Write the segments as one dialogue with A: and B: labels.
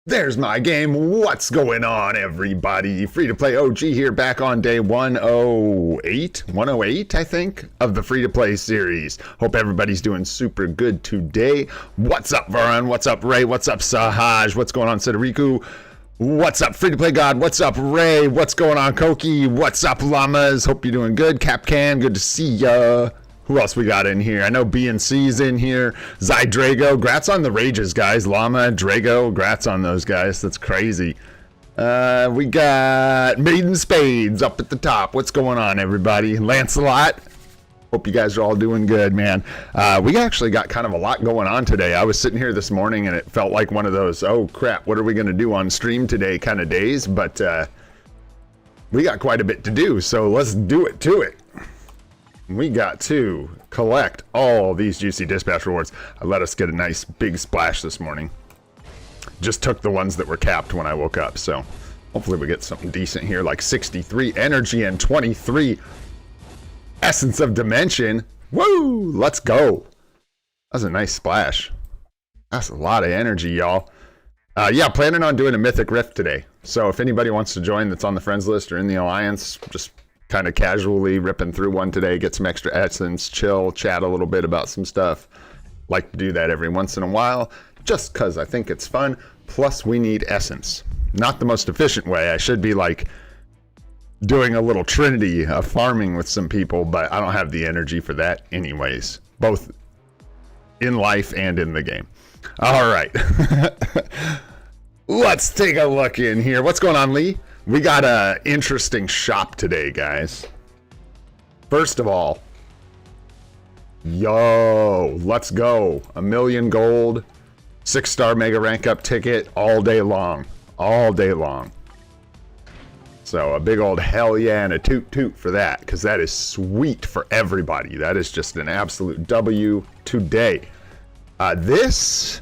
A: There's my game. What's going on, everybody? Free to play OG here, back on day 108, I think, of the free to play series. Hope everybody's doing super good today. What's up, Varan? What's up, Ray? What's up, Sahaj? What's going on, Sidariku? What's up, free to play God? What's up, Ray? What's going on, Koki? What's up, Llamas? Hope you're doing good. Capcan, good to see ya. Who else we got in here? I know B and C's in here. Zydrago, grats on the rages, guys. Llama, Drago, grats on those guys. That's crazy. We got Maiden Spades up at the top. What's going on, everybody? Lancelot. Hope you guys are all doing good, man. We actually got kind of a lot going on today. I was sitting here this morning and it felt like one of those, oh crap, what are we going to do on stream today kind of days. But we got quite a bit to do, so let's do it to it. We got to collect all these juicy dispatch rewards. Let us get a nice big splash this morning. Just took the ones that were capped when I woke up, so hopefully we get something decent here, like 63 energy and 23 essence of dimension. Woo! Let's go. That's a nice splash. That's a lot of energy, y'all. Yeah, planning on doing a Mythic Rift today. So if anybody wants to join that's on the friends list or in the alliance, just kind of casually ripping through one today, get some extra essence, chill, chat a little bit about some stuff. Like to do that every once in a while, just because I think it's fun. Plus, we need essence. Not the most efficient way. I should be like doing a little trinity of farming with some people, but I don't have the energy for that anyways, both in life and in the game. All right. Let's take a look in here. What's going on, Lee? We got an interesting shop today, guys. First of all, yo, let's go. 1,000,000 gold, 6-star mega rank up ticket all day long. All day long. So a big old hell yeah and a toot toot for that, because that is sweet for everybody. That is just an absolute W today. This...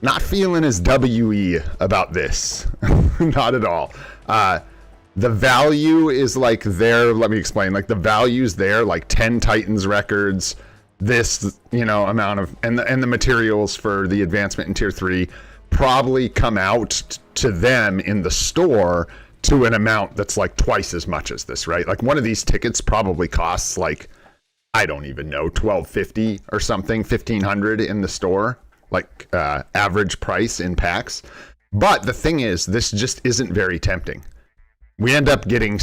A: not feeling as WE about this. Not at all. The value is like there, let me explain, like the value's there, like 10 Titans records, this, you know, amount of, and the materials for the advancement in tier 3 probably come out to them in the store to an amount that's like twice as much as this, right? Like one of these tickets probably costs like, I don't even know, $12.50 or something, $1,500 in the store. Like average price in packs. But the thing is, this just isn't very tempting. We end up getting,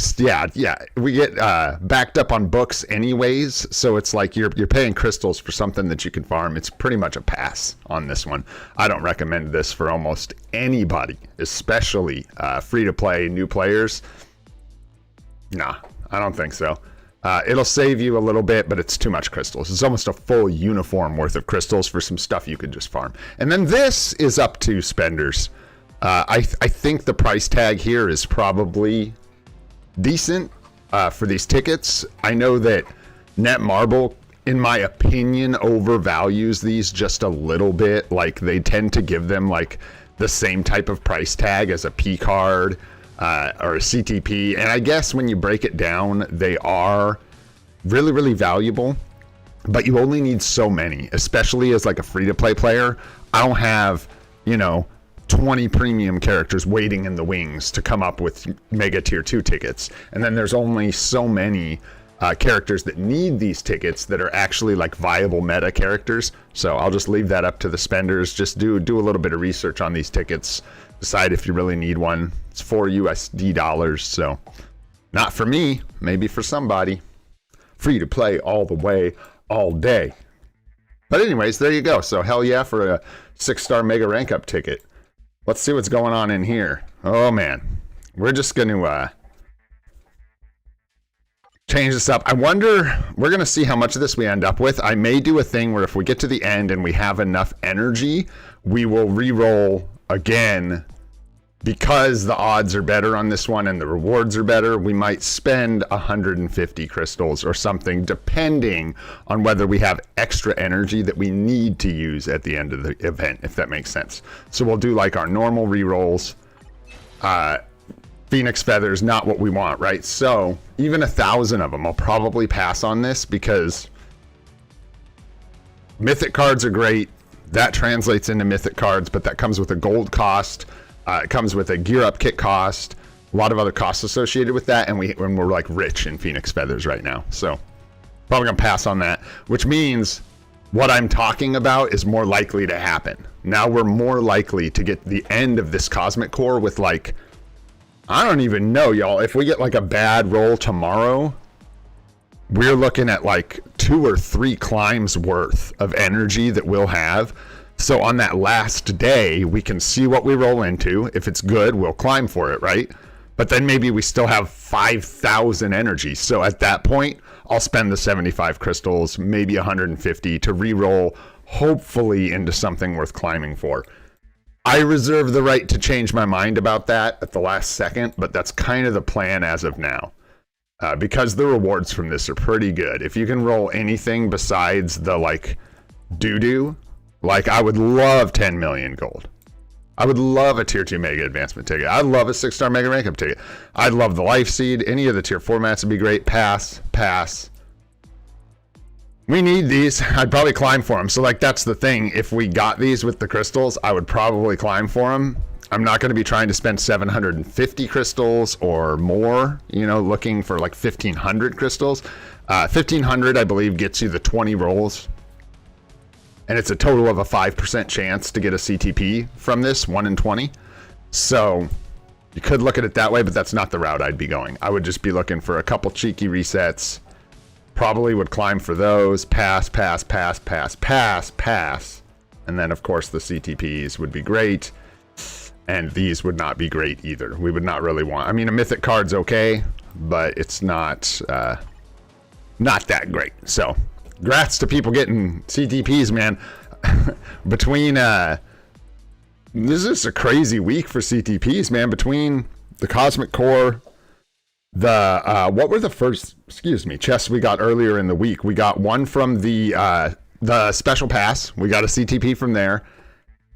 A: we get backed up on books anyways. So it's like you're paying crystals for something that you can farm. It's pretty much a pass on this one. I don't recommend this for almost anybody, especially free to play new players. Nah, I don't think so. It'll save you a little bit, but it's too much crystals. It's almost a full uniform worth of crystals for some stuff you could just farm. And then this is up to spenders. I think the price tag here is probably decent for these tickets. I know that Netmarble, in my opinion, overvalues these just a little bit. Like they tend to give them like the same type of price tag as a Picard. Or a CTP, and I guess when you break it down, they are really, really valuable, but you only need so many, especially as like a free-to-play player. I don't have, you know, 20 premium characters waiting in the wings to come up with mega tier 2 tickets, and then there's only so many characters that need these tickets that are actually like viable meta characters. So I'll just leave that up to the spenders. Just do a little bit of research on these tickets. Decide if you really need one. It's $4 USD, so not for me, maybe for somebody. Free to play all the way, all day. But anyways, there you go. So hell yeah for a 6-star mega rank up ticket. Let's see what's going on in here. Oh man, we're just gonna change this up. I wonder, we're gonna see how much of this we end up with. I may do a thing where if we get to the end and we have enough energy, we will re-roll again. Because the odds are better on this one and the rewards are better, we might spend 150 crystals or something, depending on whether we have extra energy that we need to use at the end of the event, if that makes sense. So we'll do like our normal rerolls. Phoenix Feathers, not what we want, right? So even 1,000 of them, I'll probably pass on this because Mythic cards are great. That translates into Mythic cards, but that comes with a gold cost. It comes with a gear up kit cost. A lot of other costs associated with that, and we're like rich in Phoenix Feathers right now. So probably gonna pass on that, which means what I'm talking about is more likely to happen. Now we're more likely to get the end of this Cosmic Core with like, I don't even know, y'all. If we get like a bad roll tomorrow, we're looking at like 2 or 3 climbs worth of energy that we'll have. So on that last day, we can see what we roll into. If it's good, we'll climb for it, right? But then maybe we still have 5,000 energy. So at that point, I'll spend the 75 crystals, maybe 150 to re-roll, hopefully into something worth climbing for. I reserve the right to change my mind about that at the last second, but that's kind of the plan as of now. Because the rewards from this are pretty good. If you can roll anything besides the like doo-doo, like I would love 10 million gold. I would love a tier 2 mega advancement ticket. I'd love a 6-star mega rank up ticket. I'd love the life seed. Any of the tier 4 mats would be great. Pass. We need these. I'd probably climb for them. So like that's the thing. If we got these with the crystals, I would probably climb for them. I'm not going to be trying to spend 750 crystals or more, you know, looking for like 1,500 crystals. 1,500, I believe, gets you the 20 rolls. And it's a total of a 5% chance to get a CTP from this, 1 in 20. So you could look at it that way, but that's not the route I'd be going. I would just be looking for a couple cheeky resets. Probably would climb for those. Pass. And then, of course, the CTPs would be great. And these would not be great either. We would not really want... I mean, a Mythic card's okay, but it's not that great. So, congrats to people getting CTPs, man. Between... this is a crazy week for CTPs, man. Between the Cosmic Core, the... what were the first... chests we got earlier in the week? We got one from the Special Pass. We got a CTP from there.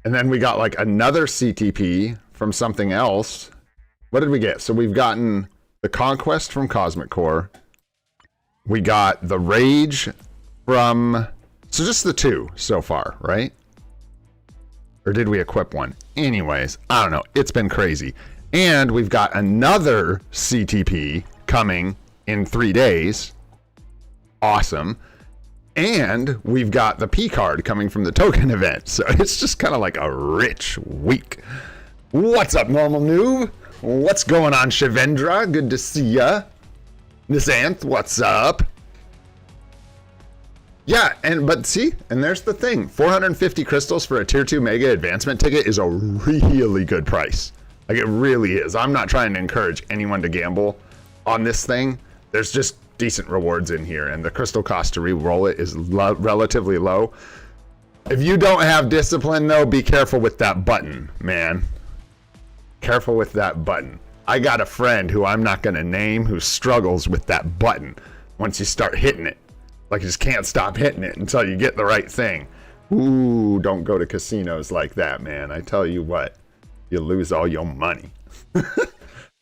A: And then we got like another CTP from something else. What did we get? So we've gotten the Conquest from Cosmic Core. We got the Rage from... So just the 2 so far, right? Or did we equip one? Anyways, I don't know. It's been crazy. And we've got another CTP coming in 3 days. Awesome. And we've got the Picard coming from the token event. So it's just kind of like a rich week. What's up, Normal Noob? What's going on, Shivendra? Good to see ya. Nisanth, what's up? Yeah, but see, and there's the thing. 450 crystals for a tier 2 mega advancement ticket is a really good price. Like, it really is. I'm not trying to encourage anyone to gamble on this thing. There's just decent rewards in here, and the crystal cost to re-roll it is relatively low. If you don't have discipline, though, be careful with that button, man. Careful with that button. I got a friend who I'm not going to name who struggles with that button once you start hitting it. Like, you just can't stop hitting it until you get the right thing. Ooh, don't go to casinos like that, man. I tell you what, you lose all your money.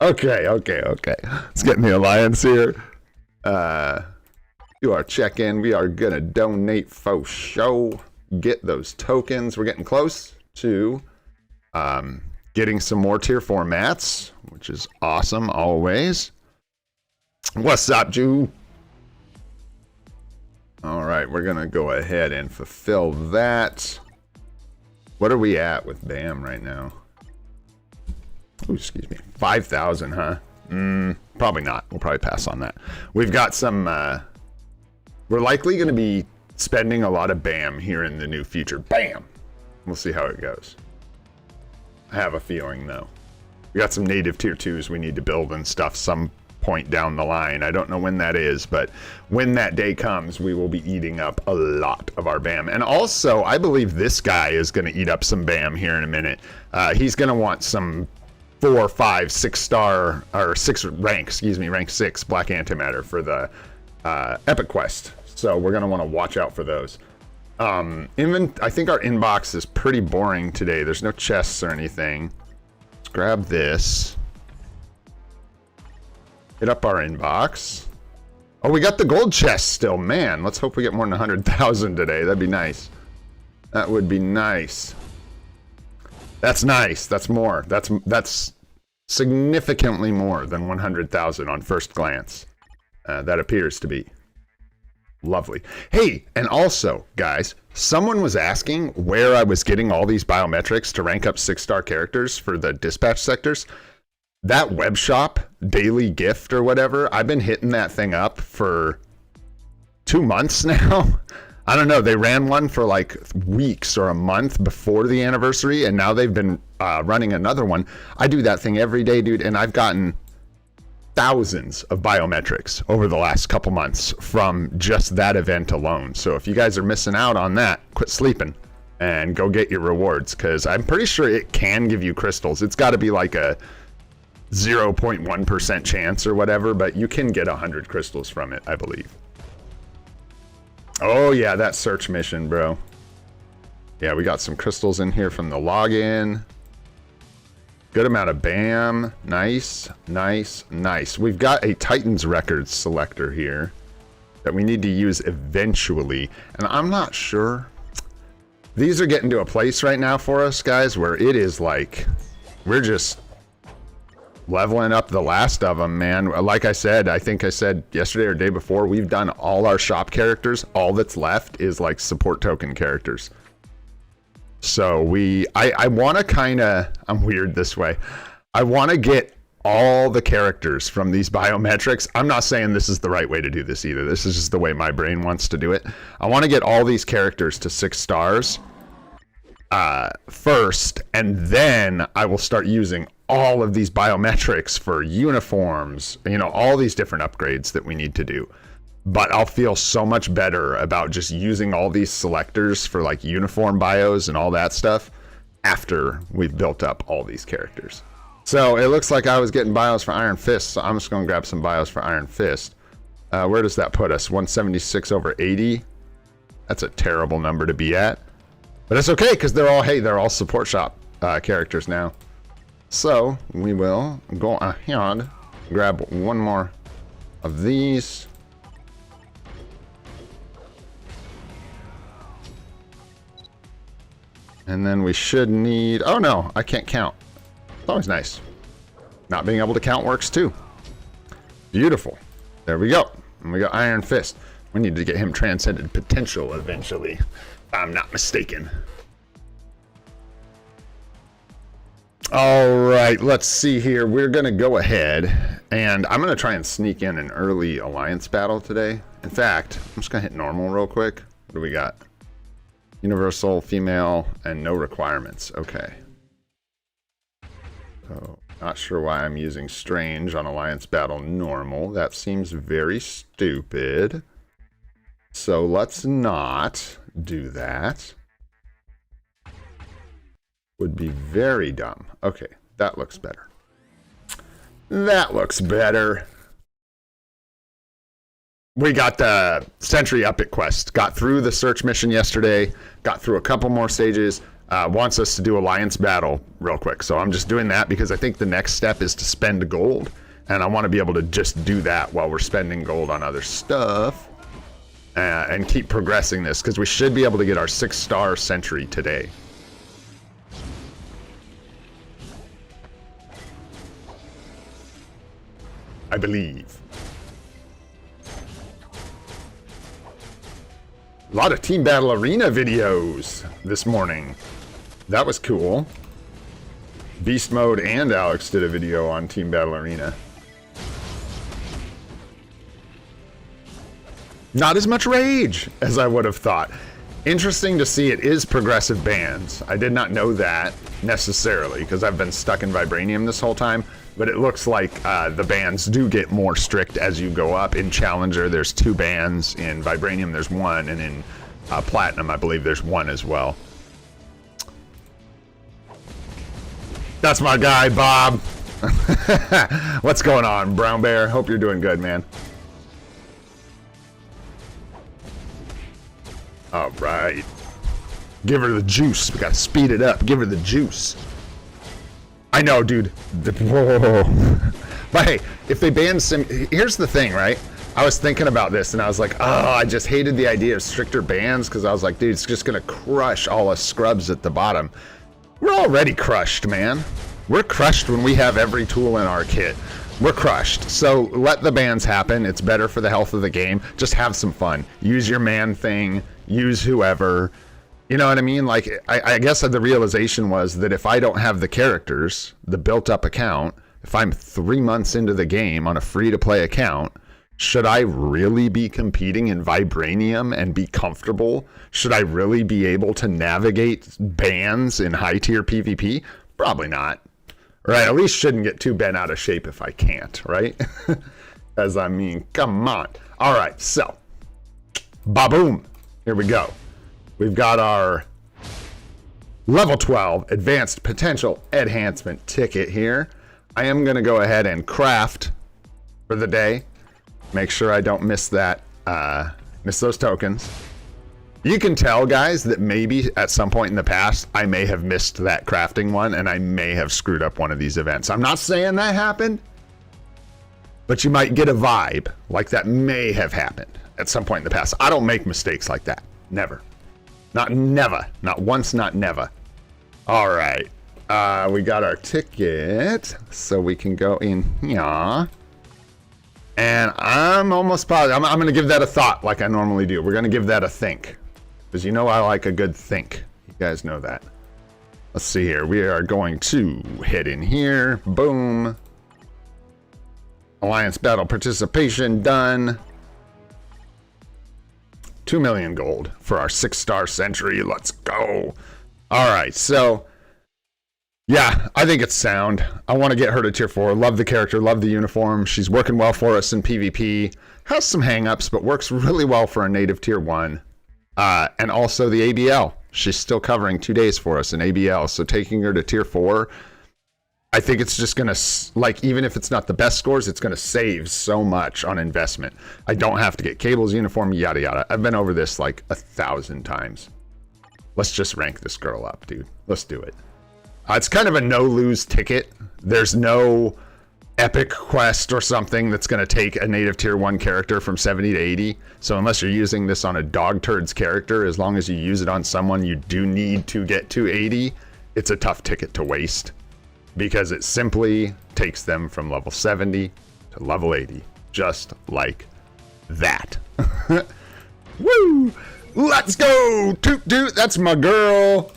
A: Okay. Let's get in the alliance here. Do our check-in. We are gonna donate for show. Get those tokens. We're getting close to getting some more tier 4 mats, which is awesome always. What's up, Jew? All right, we're gonna go ahead and fulfill that. What are we at with BAM right now? Ooh, excuse me. 5,000, huh? Probably not. We'll probably pass on that. We've got some... we're likely going to be spending a lot of BAM here in the new future. BAM! We'll see how it goes. I have a feeling, though. We got some native tier 2s we need to build and stuff some point down the line. I don't know when that is, but when that day comes, we will be eating up a lot of our BAM. And also, I believe this guy is going to eat up some BAM here in a minute. He's going to want some 4, 5, 6-star, or 6 rank, rank 6 black antimatter for the epic quest. So we're going to want to watch out for those. I think our inbox is pretty boring today. There's no chests or anything. Let's grab this. Hit up our inbox. Oh, we got the gold chest still. Man, let's hope we get more than 100,000 today. That'd be nice. That would be nice. That's nice. That's more. That's significantly more than 100,000 on first glance. That appears to be lovely. Hey, and also, guys, someone was asking where I was getting all these biometrics to rank up 6-star characters for the dispatch sectors. That web shop, daily gift or whatever, I've been hitting that thing up for 2 months now. I don't know, they ran one for like weeks or a month before the anniversary, and now they've been running another one. I do that thing every day, dude, and I've gotten thousands of biometrics over the last couple months from just that event alone. So if you guys are missing out on that, quit sleeping and go get your rewards, because I'm pretty sure it can give you crystals. It's got to be like a 0.1% chance or whatever, but you can get 100 crystals from it, I believe. Oh yeah, that search mission, bro. Yeah, we got some crystals in here from the login. Good amount of BAM. Nice, nice, nice. We've got a Titan's Records selector here that we need to use eventually. And I'm not sure. These are getting to a place right now for us, guys, where it is like, we're just leveling up the last of them, man. Like I said, I think I said yesterday or day before, we've done all our shop characters. All that's left is like support token characters. So I want to kind of, I'm weird this way. I want to get all the characters from these biometrics. I'm not saying this is the right way to do this either. This is just the way my brain wants to do it. I want to get all these characters to 6 stars first, and then I will start using all of these biometrics for uniforms, you know, all these different upgrades that we need to do. But I'll feel so much better about just using all these selectors for like uniform bios and all that stuff after we've built up all these characters. So it looks like I was getting bios for Iron Fist, so I'm just going to grab some bios for Iron Fist. Where does that put us? 176 over 80. That's a terrible number to be at. But it's okay, because they're all, hey, they're all support shop characters now. So we will go ahead, grab one more of these. And then we should need, oh no, I can't count. It's always nice. Not being able to count works too. Beautiful. There we go. And we got Iron Fist. We need to get him transcended potential eventually, if I'm not mistaken. All right, let's see here. We're going to go ahead, and I'm going to try and sneak in an early alliance battle today. In fact, I'm just going to hit normal real quick. What do we got? Universal, female, and no requirements. Okay. So, not sure why I'm using strange on alliance battle normal. That seems very stupid. So let's not do that. Would be very dumb. Okay, that looks better. That looks better. We got the Sentry Epic quest. Got through the search mission yesterday. Got through a couple more stages. Wants us to do alliance battle real quick. So I'm just doing that because I think the next step is to spend gold. And I want to be able to just do that while we're spending gold on other stuff. And keep progressing this, because we should be able to get our 6-star Sentry today. I believe. A lot of Team Battle Arena videos this morning. That was cool. Beast Mode and Alex did a video on Team Battle Arena. Not as much rage as I would have thought. Interesting to see it is progressive bans. I did not know that necessarily because I've been stuck in Vibranium this whole time, but it looks like the bans do get more strict as you go up. In Challenger, there's 2 bans. In Vibranium, there's 1, and in Platinum, I believe there's 1 as well. That's my guy, Bob. What's going on, Brown Bear? Hope you're doing good, man. All right. Give her the juice. We gotta speed it up. Give her the juice. I know, dude. Whoa. But hey, if they ban here's the thing, right? I was thinking about this and I was like, oh, I just hated the idea of stricter bans because I was like, dude, it's just gonna crush all us scrubs at the bottom. We're already crushed, man. We're crushed when we have every tool in our kit. We're crushed. So let the bans happen. It's better for the health of the game. Just have some fun. Use your man thing. Use whoever. You know what I mean? Like, I guess the realization was that if I don't have the characters, the built-up account, if I'm 3 months into the game on a free-to-play account, should I really be competing in Vibranium and be comfortable? Should I really be able to navigate bans in high-tier PvP? Probably not. Or I at least shouldn't get too bent out of shape if I can't, right? As I mean, come on. All right, so, ba-boom. Here we go. We've got our level 12 advanced potential enhancement ticket here. I am going to go ahead and craft for the day. Make sure I don't miss that, miss those tokens. You can tell, guys, that maybe at some point in the past, I may have missed that crafting one and I may have screwed up one of these events. I'm not saying that happened, but you might get a vibe like that may have happened at some point in the past. I don't make mistakes like that. Never. Not never. Not once, not never. All right. We got our ticket, so we can go in here. And I'm almost positive. I'm going to give that a thought like I normally do. We're going to give that a think. Because you know I like a good think. You guys know that. Let's see here. We are going to head in here. Boom. Alliance battle participation done. 2 million gold for our 6-star Sentry. Let's go. All right, so yeah, I think it's sound. I want to get her to tier 4. Love the character, love the uniform. She's working well for us in PvP. Has some hangups, but works really well for a native tier 1. And also the ABL. She's still covering 2 days for us in ABL, so taking her to tier 4, I think it's just going to, like, even if it's not the best scores, it's going to save so much on investment. I don't have to get cables, uniform, yada, yada. I've been over this like 1,000 times. Let's just rank this girl up, dude. Let's do it. It's kind of a no-lose ticket. There's no epic quest or something that's going to take a native tier 1 character from 70 to 80. So unless you're using this on a dog turds character, as long as you use it on someone you do need to get to 80, it's a tough ticket to waste. Because it simply takes them from level 70 to level 80. Just like that. Woo! Let's go! Toot toot, that's my girl.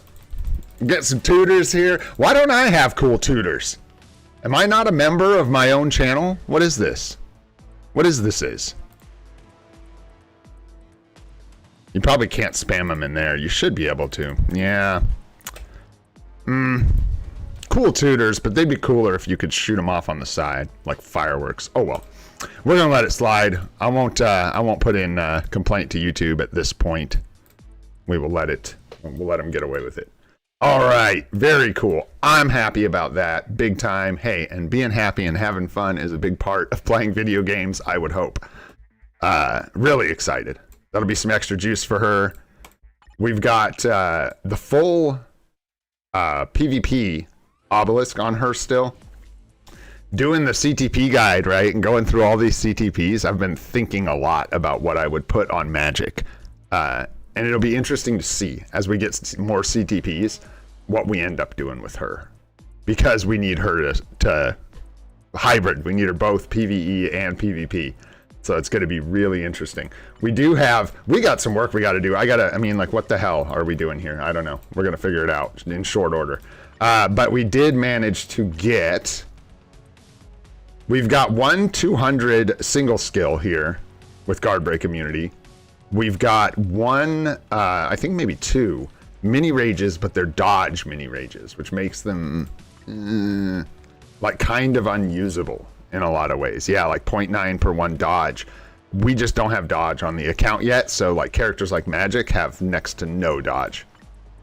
A: Get some tutors here. Why don't I have cool tutors? Am I not a member of my own channel? What is this? What is this? You probably can't spam them in there. You should be able to. Yeah. Cool tutors, but they'd be cooler if you could shoot them off on the side like fireworks. Oh well, we're gonna let it slide. I won't put in complaint to YouTube at this point. We'll let them get away with it. All right, very cool. I'm happy about that, big time. Hey, and being happy and having fun is a big part of playing video games, I would hope. Really excited. That'll be some extra juice for her. We've got the full PvP obelisk on her still. Doing the CTP guide, right, and going through all these CTPs, I've been thinking a lot about what I would put on Magik. And it'll be interesting to see, as we get more CTPs, what we end up doing with her. Because we need her to hybrid. We need her both PvE and PvP. So it's going to be really interesting. We got some work we got to do. I mean, like, what the hell are we doing here? I don't know. We're going to figure it out in short order. But we did manage to get, we've got 200 single skill here with guard break immunity. We've got one, I think maybe 2 mini rages, but they're dodge mini rages, which makes them like kind of unusable in a lot of ways. Yeah, like 0.9 per 1 dodge. We just don't have dodge on the account yet, so like characters like Magik have next to no dodge.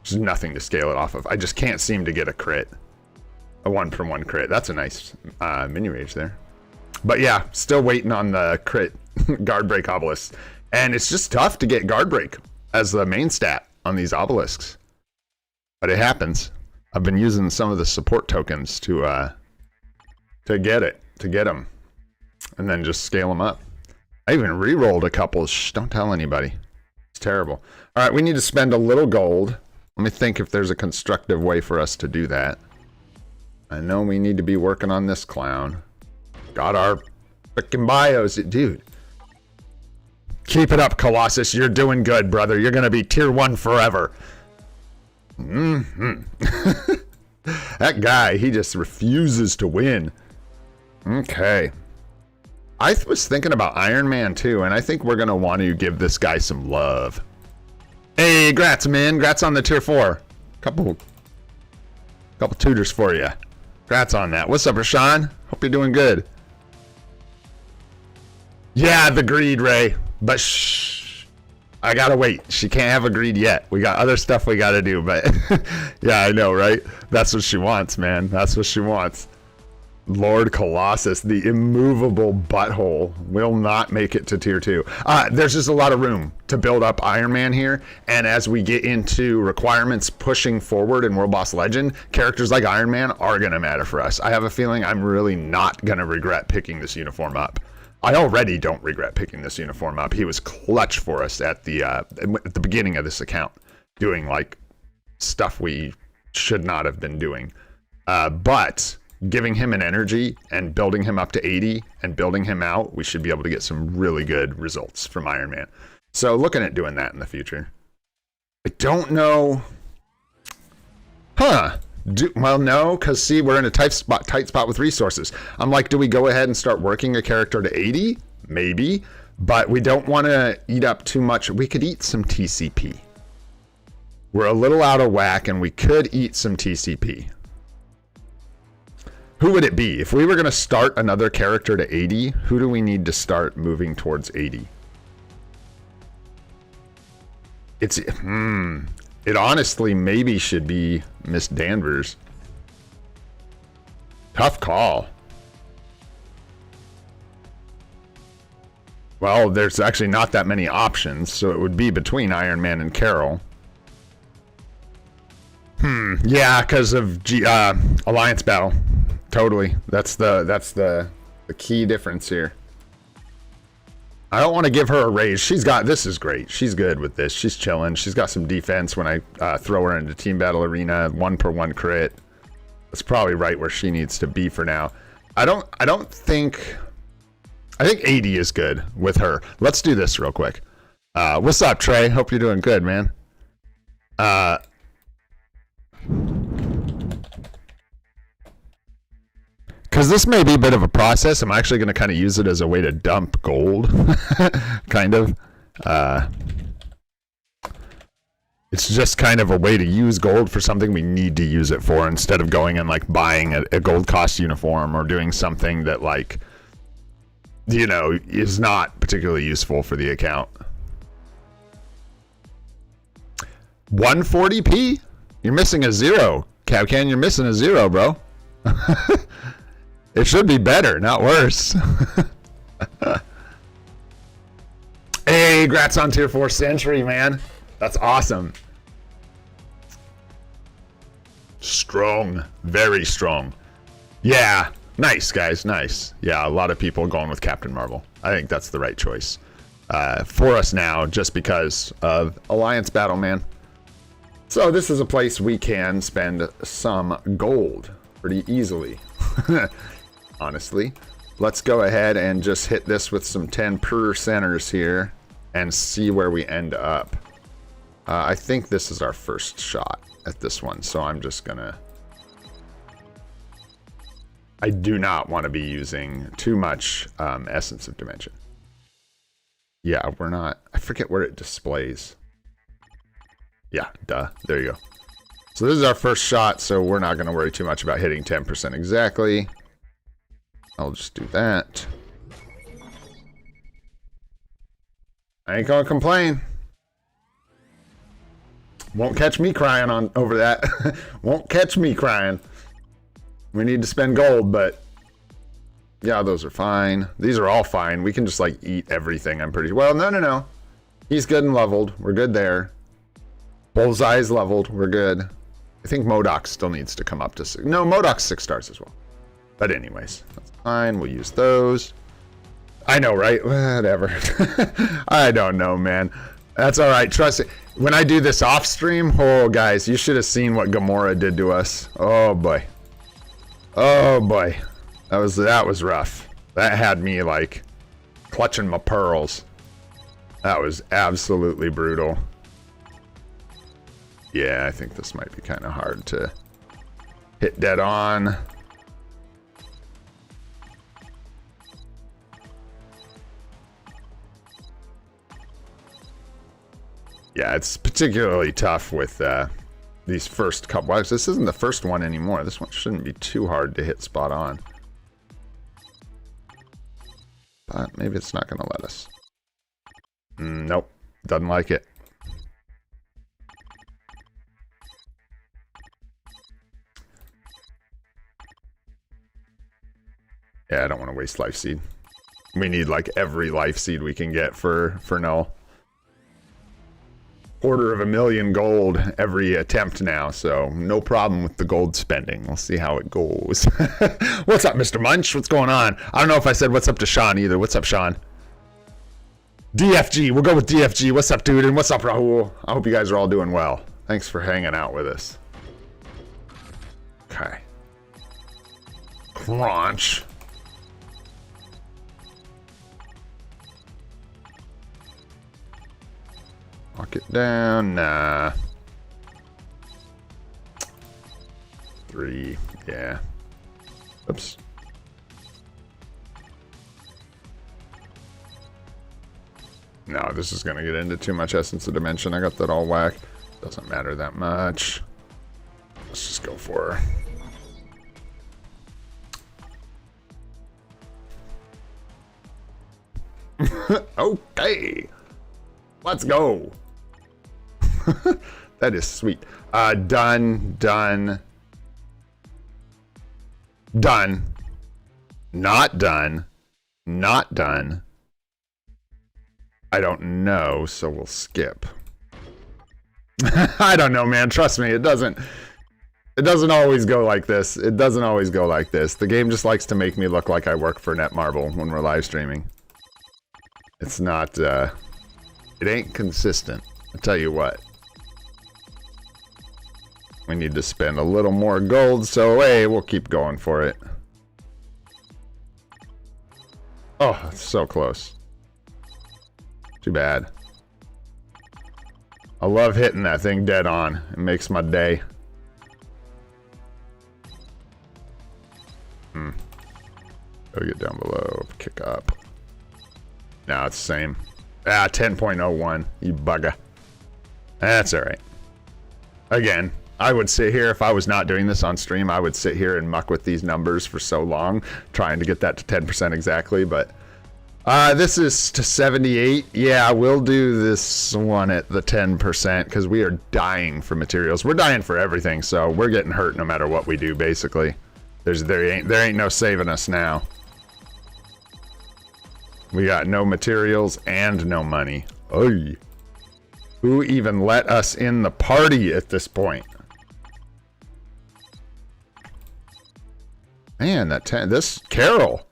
A: There's nothing to scale it off of. I just can't seem to get a crit. A 1 per 1 crit. That's a nice mini rage there. But yeah, still waiting on the crit guard break obelisk. And it's just tough to get guard break as the main stat on these obelisks. But it happens. I've been using some of the support tokens to get them. And then just scale them up. I even re-rolled a couple. Shh, don't tell anybody. It's terrible. All right, we need to spend a little gold. Let me think if there's a constructive way for us to do that. I know we need to be working on this clown. Got our freaking bios. Dude. Keep it up, Colossus. You're doing good, brother. You're going to be tier 1 forever. Mm-hmm. That guy, he just refuses to win. Okay. I was thinking about Iron Man too, and I think we're going to want to give this guy some love. Hey, grats, man. Grats on the tier 4. Couple tutors for you. Grats on that. What's up, Rashawn? Hope you're doing good. Yeah, the greed, Ray. But shh. I gotta wait. She can't have a greed yet. We got other stuff we gotta do, but yeah, I know, right? That's what she wants, man. That's what she wants. Lord Colossus, the immovable butthole, will not make it to tier 2. There's just a lot of room to build up Iron Man here, and as we get into requirements pushing forward in World Boss Legend, characters like Iron Man are going to matter for us. I have a feeling I'm really not going to regret picking this uniform up. I already don't regret picking this uniform up. He was clutch for us at the beginning of this account, doing like stuff we should not have been doing. But giving him an energy and building him up to 80 and building him out, we should be able to get some really good results from Iron Man. So looking at doing that in the future. I don't know. Huh. Well, no, because see, we're in a tight spot with resources. I'm like, do we go ahead and start working a character to 80? Maybe. But we don't want to eat up too much. We could eat some TCP. We're a little out of whack, and we could eat some TCP. Who would it be? If we were going to start another character to 80, who do we need to start moving towards 80? It honestly maybe should be Miss Danvers. Tough call. Well, there's actually not that many options, so it would be between Iron Man and Carol. Yeah, because of Alliance Battle. Totally. That's the key difference here. I don't want to give her a raise. This is great. She's good with this. She's chilling. She's got some defense when I throw her into Team Battle Arena. 1/1 crit. That's probably right where she needs to be for now. I think 80 is good with her. Let's do this real quick. What's up, Trey? Hope you're doing good, man. Because this may be a bit of a process. I'm actually going to kind of use it as a way to dump gold. Kind of. It's just kind of a way to use gold for something we need to use it for, instead of going and like buying a gold cost uniform or doing something that, like, you know, is not particularly useful for the account. 140p? You're missing a 0. Cavcan, you're missing a 0, bro. It should be better, not worse. Hey, grats on tier 4 Sentry, man. That's awesome. Strong. Very strong. Yeah. Nice, guys. Nice. Yeah, a lot of people going with Captain Marvel. I think that's the right choice for us now, just because of Alliance Battle, man. So this is a place we can spend some gold pretty easily. Honestly, let's go ahead and just hit this with some 10% here and see where we end up. I think this is our first shot at this one, so I'm just gonna... I do not want to be using too much Essence of Dimension. Yeah, we're not... I forget where it displays. Yeah, duh. There you go. So this is our first shot, so we're not going to worry too much about hitting 10% exactly. I'll just do that. I ain't gonna complain. Won't catch me crying on over that. Won't catch me crying. We need to spend gold, but yeah, those are fine. These are all fine. We can just like eat everything, I'm pretty sure. Well, no. He's good and leveled. We're good there. Bullseye's leveled. We're good. I think MODOK still needs to come up to 6. No, MODOK's 6 stars as well. But anyways, that's fine. We'll use those. I know, right? Whatever. I don't know, man. That's all right. Trust it. When I do this off stream, oh, guys, you should have seen what Gamora did to us. Oh, boy. Oh, boy. That was rough. That had me, like, clutching my pearls. That was absolutely brutal. Yeah, I think this might be kind of hard to hit dead on. Yeah, it's particularly tough with these first couple. Well, this isn't the first one anymore. This one shouldn't be too hard to hit spot on. But maybe it's not going to let us. Nope, doesn't like it. Yeah, I don't want to waste life seed. We need like every life seed we can get for null. $250,000 gold every attempt now, so no problem with the gold spending. We'll see how it goes. What's up, Mr. Munch? What's going on? I don't know if I said what's up to Sean either. What's up, Sean? DFG. We'll go with DFG. What's up, dude? And what's up, Rahul? I hope you guys are all doing well. Thanks for hanging out with us. Okay. Crunch. Lock it down. Nah. 3. Yeah. Oops. No, this is going to get into too much Essence of Dimension. I got that all whack. Doesn't matter that much. Let's just go for her. Okay. Let's go. That is sweet. Done. Done. Done. Not done. Not done. I don't know, so we'll skip. I don't know, man. Trust me, it doesn't always go like this. It doesn't always go like this. The game just likes to make me look like I work for Netmarble when we're live streaming. It's not, it ain't consistent. I'll tell you what. We need to spend a little more gold, so hey, we'll keep going for it. Oh, it's so close. Too bad. I love hitting that thing dead on. It makes my day. Gotta get down below. Kick up. No, it's the same. 10.01. You bugger. That's alright. Again, I would sit here, if I was not doing this on stream, I would sit here and muck with these numbers for so long, trying to get that to 10% exactly, but this is to 78. Yeah, we'll do this one at the 10% because we are dying for materials. We're dying for everything, so we're getting hurt no matter what we do, basically. There ain't no saving us now. We got no materials and no money. Oy. Who even let us in the party at this point? Man, this Carol.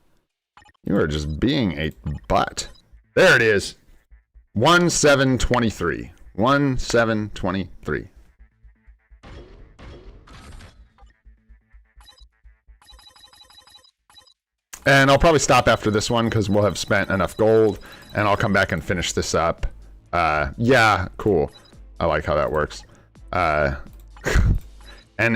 A: You are just being a butt. There it is. 1723. 1723. And I'll probably stop after this one because we'll have spent enough gold, and I'll come back and finish this up. Yeah, cool. I like how that works. And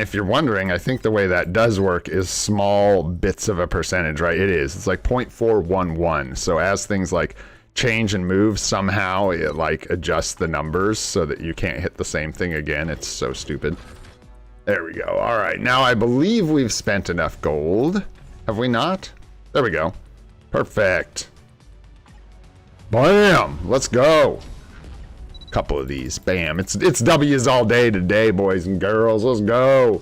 A: if you're wondering, I think the way that does work is small bits of a percentage, right? It is. It's like 0.411. So as things like change and move, somehow it like adjusts the numbers so that you can't hit the same thing again. It's so stupid. There we go. All right. Now I believe we've spent enough gold. Have we not? There we go. Perfect. Bam! Let's go. Couple of these. Bam. It's W's all day today, boys and girls. Let's go.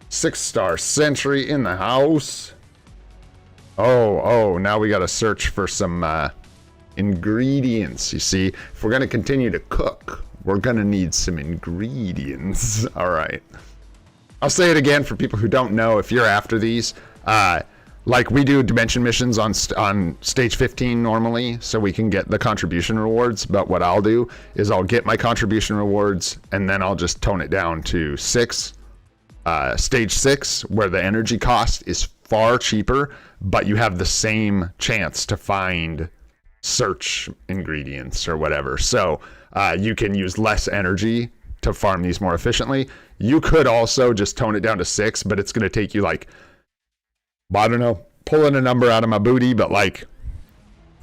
A: 6-star Sentry in the house. Oh, now we gotta search for some ingredients. You see, if we're gonna continue to cook, we're gonna need some ingredients. All right. I'll say it again for people who don't know. If you're after these, like we do dimension missions on stage 15 normally, so we can get the contribution rewards. But what I'll do is I'll get my contribution rewards, and then I'll just tone it down to 6, stage 6, where the energy cost is far cheaper, but you have the same chance to find search ingredients or whatever. So you can use less energy to farm these more efficiently. You could also just tone it down to 6, but it's going to take you like, I don't know, pulling a number out of my booty, but like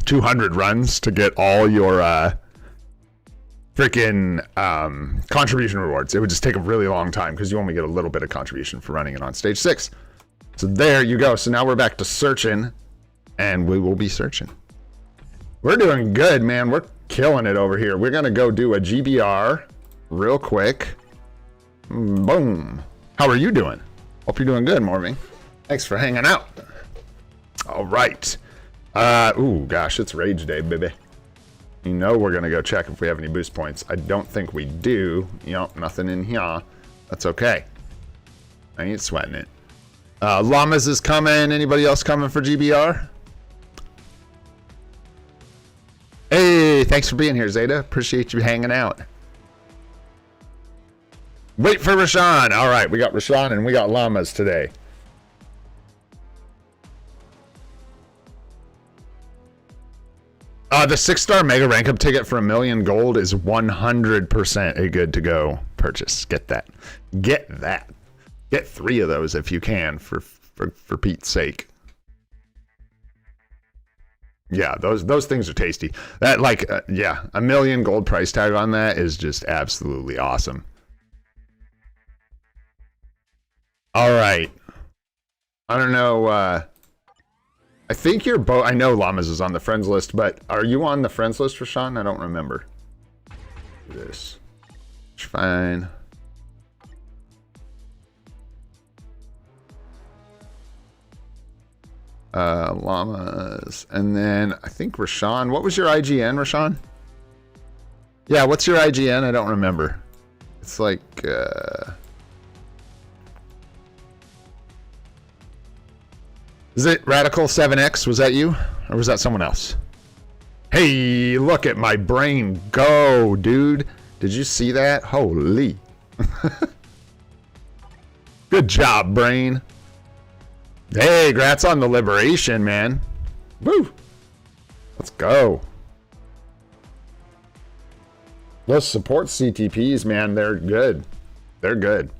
A: 200 runs to get all your freaking contribution rewards. It would just take a really long time because you only get a little bit of contribution for running it on stage 6. So there you go. So now we're back to searching, and we will be searching. We're doing good, man. We're killing it over here. We're going to go do a GBR real quick. Boom. How are you doing? Hope you're doing good, Morving. Thanks for hanging out. All right. Ooh, gosh, it's rage day, baby. You know we're going to go check if we have any boost points. I don't think we do. Yep, nothing in here. That's okay. I ain't sweating it. Llamas is coming. Anybody else coming for GBR? Hey, thanks for being here, Zeta. Appreciate you hanging out. Wait for Rashawn. All right, we got Rashawn and we got llamas today. The 6-star mega rank up ticket for 1,000,000 gold is 100% a good to go purchase. Get that. Get that. Get 3 of those if you can, for Pete's sake. Yeah, those things are tasty. That yeah, 1,000,000 gold price tag on that is just absolutely awesome. All right. I don't know. I think you're both. I know Llamas is on the friends list, but are you on the friends list, Rashawn? I don't remember. This. It's fine. Llamas. And then I think Rashawn. What was your IGN, Rashawn? Yeah, what's your IGN? I don't remember. It's like... Is it Radical 7X? Was that you? Or was that someone else? Hey, look at my brain go, dude. Did you see that? Holy. Good job, brain. Hey, grats on the liberation, man. Woo. Let's go. Those support CTPs, man, they're good. They're good.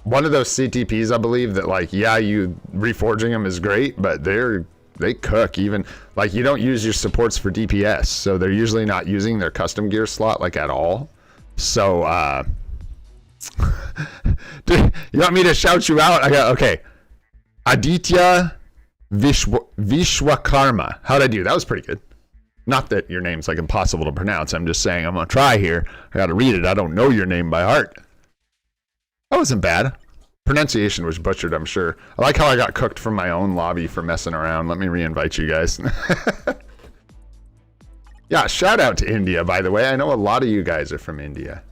A: One of those CTPs, I believe that, like, yeah, you reforging them is great, but they cook. Even like, you don't use your supports for DPS, so they're usually not using their custom gear slot like at all. So dude, you want me to shout you out? I got, okay, Aditya Vishwakarma. How'd I do? That was pretty good. Not that your name's like impossible to pronounce. I'm just saying I'm gonna try here. I gotta read it. I don't know your name by heart. That wasn't bad. Pronunciation was butchered, I'm sure. I like how I got cooked from my own lobby for messing around. Let me re-invite you guys. Yeah, shout out to India, by the way. I know a lot of you guys are from India.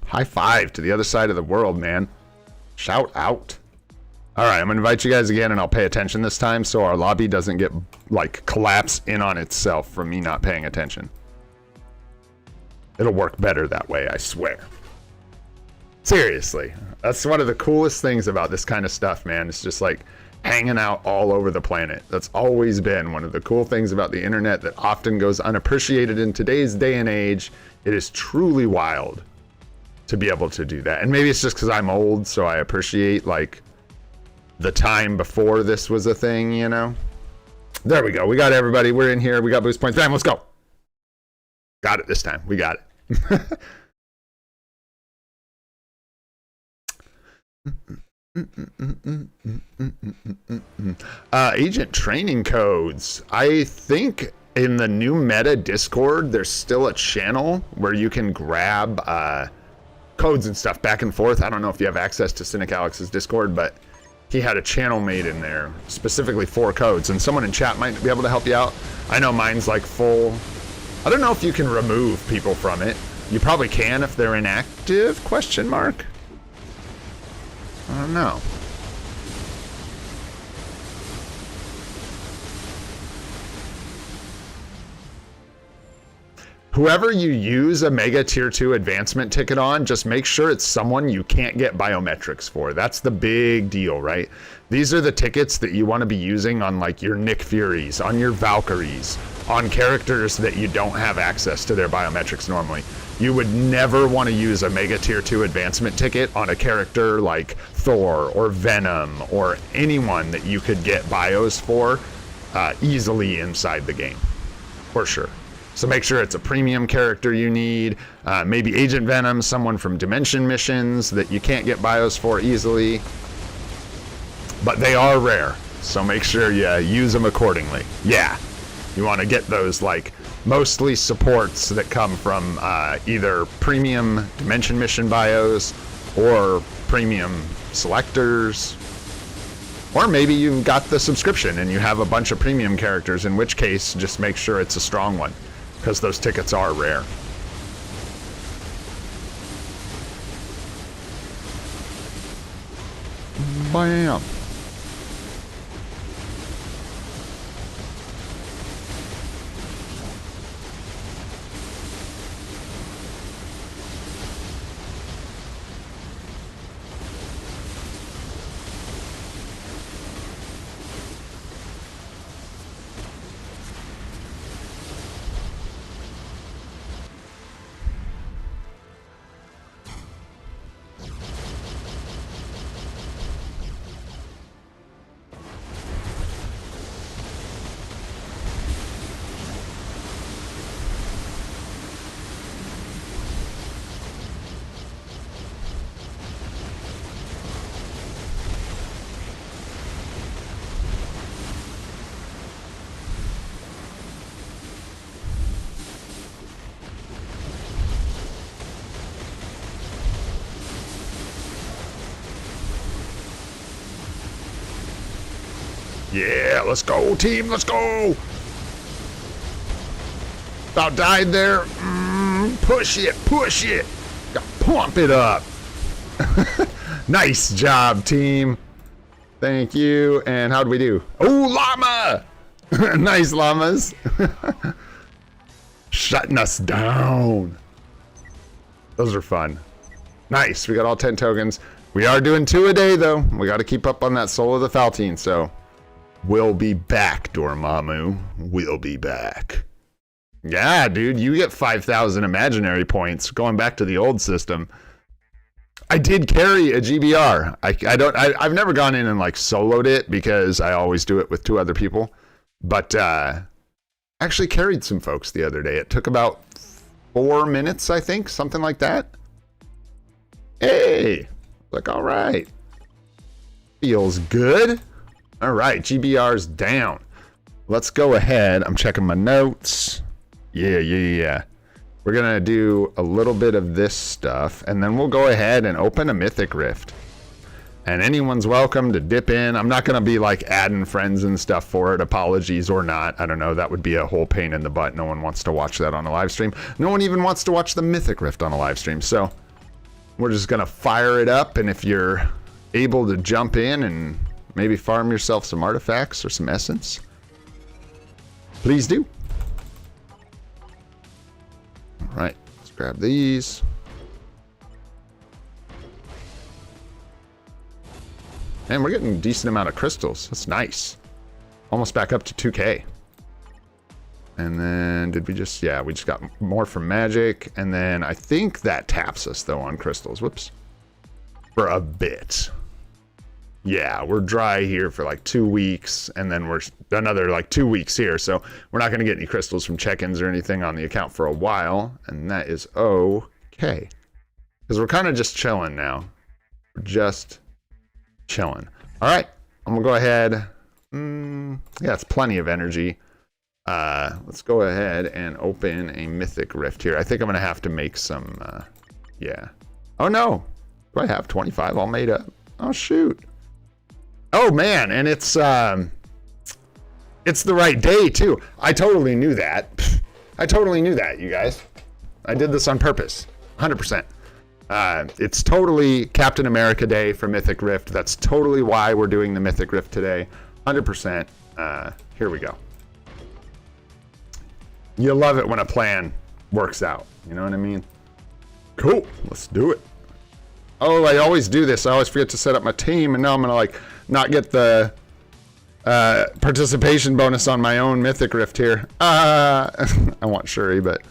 A: High five to the other side of the world, man. Shout out. All right, I'm gonna invite you guys again, and I'll pay attention this time so our lobby doesn't get, like, collapse in on itself from me not paying attention. It'll work better that way, I swear. Seriously, that's one of the coolest things about this kind of stuff, man. It's just like hanging out all over the planet. That's always been one of the cool things about the internet that often goes unappreciated in today's day and age. It is truly wild to be able to do that. And maybe it's just because I'm old, so I appreciate, like, the time before this was a thing, you know? There we go. We got everybody. We're in here. We got boost points. Bam, let's go. Got it this time. We got it. Agent training codes. I think in the new meta Discord, there's still a channel where you can grab codes and stuff back and forth. I don't know if you have access to Cynic Alex's Discord, but he had a channel made in there specifically for codes, and someone in chat might be able to help you out. I know mine's like full. I don't know if you can remove people from it. You probably can if they're inactive, question mark. I don't know. whoever you use a Mega Tier 2 advancement ticket on, just make sure it's someone you can't get biometrics for. That's the big deal, right? These are the tickets that you want to be using on like your Nick Furies, on your Valkyries, on characters that you don't have access to their biometrics normally. You would never want to use a Mega Tier 2 advancement ticket on a character like Thor or Venom or anyone that you could get bios for easily inside the game, for sure. So make sure it's a premium character you need, maybe Agent Venom, someone from Dimension missions that you can't get bios for easily. But they are rare, so make sure you use them accordingly. Yeah, you want to get those like mostly supports that come from either premium Dimension mission bios or premium selectors. Or maybe you've got the subscription and you have a bunch of premium characters, in which case just make sure it's a strong one, because those tickets are rare. Bam. Yeah, let's go, team, let's go! About died there. Push it, push it! Pump it up! Nice job, team. Thank you. And how'd we do? Oh, llama! Nice llamas. Shutting us down. Those are fun. Nice, we got all 10 tokens. We are doing 2 a day, though. We got to keep up on that Soul of the Faltine, so... We'll be back, Dormammu. We'll be back. Yeah, dude, you get 5,000 imaginary points going back to the old system. I did carry a GBR. I've never gone in and like soloed it because I always do it with 2 other people. But actually carried some folks the other day. It took about 4 minutes, I think, something like that. Hey, like, all right. Feels good. All right, GBR's down. Let's go ahead. I'm checking my notes. Yeah. We're going to do a little bit of this stuff, and then we'll go ahead and open a Mythic Rift. And anyone's welcome to dip in. I'm not going to be like adding friends and stuff for it. Apologies or not. I don't know. That would be a whole pain in the butt. No one wants to watch that on a live stream. No one even wants to watch the Mythic Rift on a live stream. So we're just going to fire it up, and if you're able to jump in and maybe farm yourself some artifacts or some essence, please do. All right, let's grab these. And we're getting a decent amount of crystals. That's nice. Almost back up to 2K. And then did we just, yeah, we just got more from Magik. And then I think that taps us though on crystals. Whoops. For a bit. Yeah, we're dry here for like 2 weeks, and then we're another like 2 weeks here. So we're not going to get any crystals from check-ins or anything on the account for a while, and that is okay. Because we're kind of just chilling now. We're just chilling. All right, I'm going to go ahead. Yeah, it's plenty of energy. Let's go ahead and open a Mythic Rift here. I think I'm going to have to make some, yeah. Oh, no. Do I have 25 all made up? Oh, shoot. Oh man, and it's the right day too. I totally knew that. I totally knew that, you guys. I did this on purpose, 100%. It's totally Captain America Day for Mythic Rift. That's totally why we're doing the Mythic Rift today, 100%. Here we go. You love it when a plan works out. You know what I mean? Cool. Let's do it. Oh, I always do this. I always forget to set up my team, and now I'm gonna like not get the participation bonus on my own Mythic Rift here. I want Shuri, but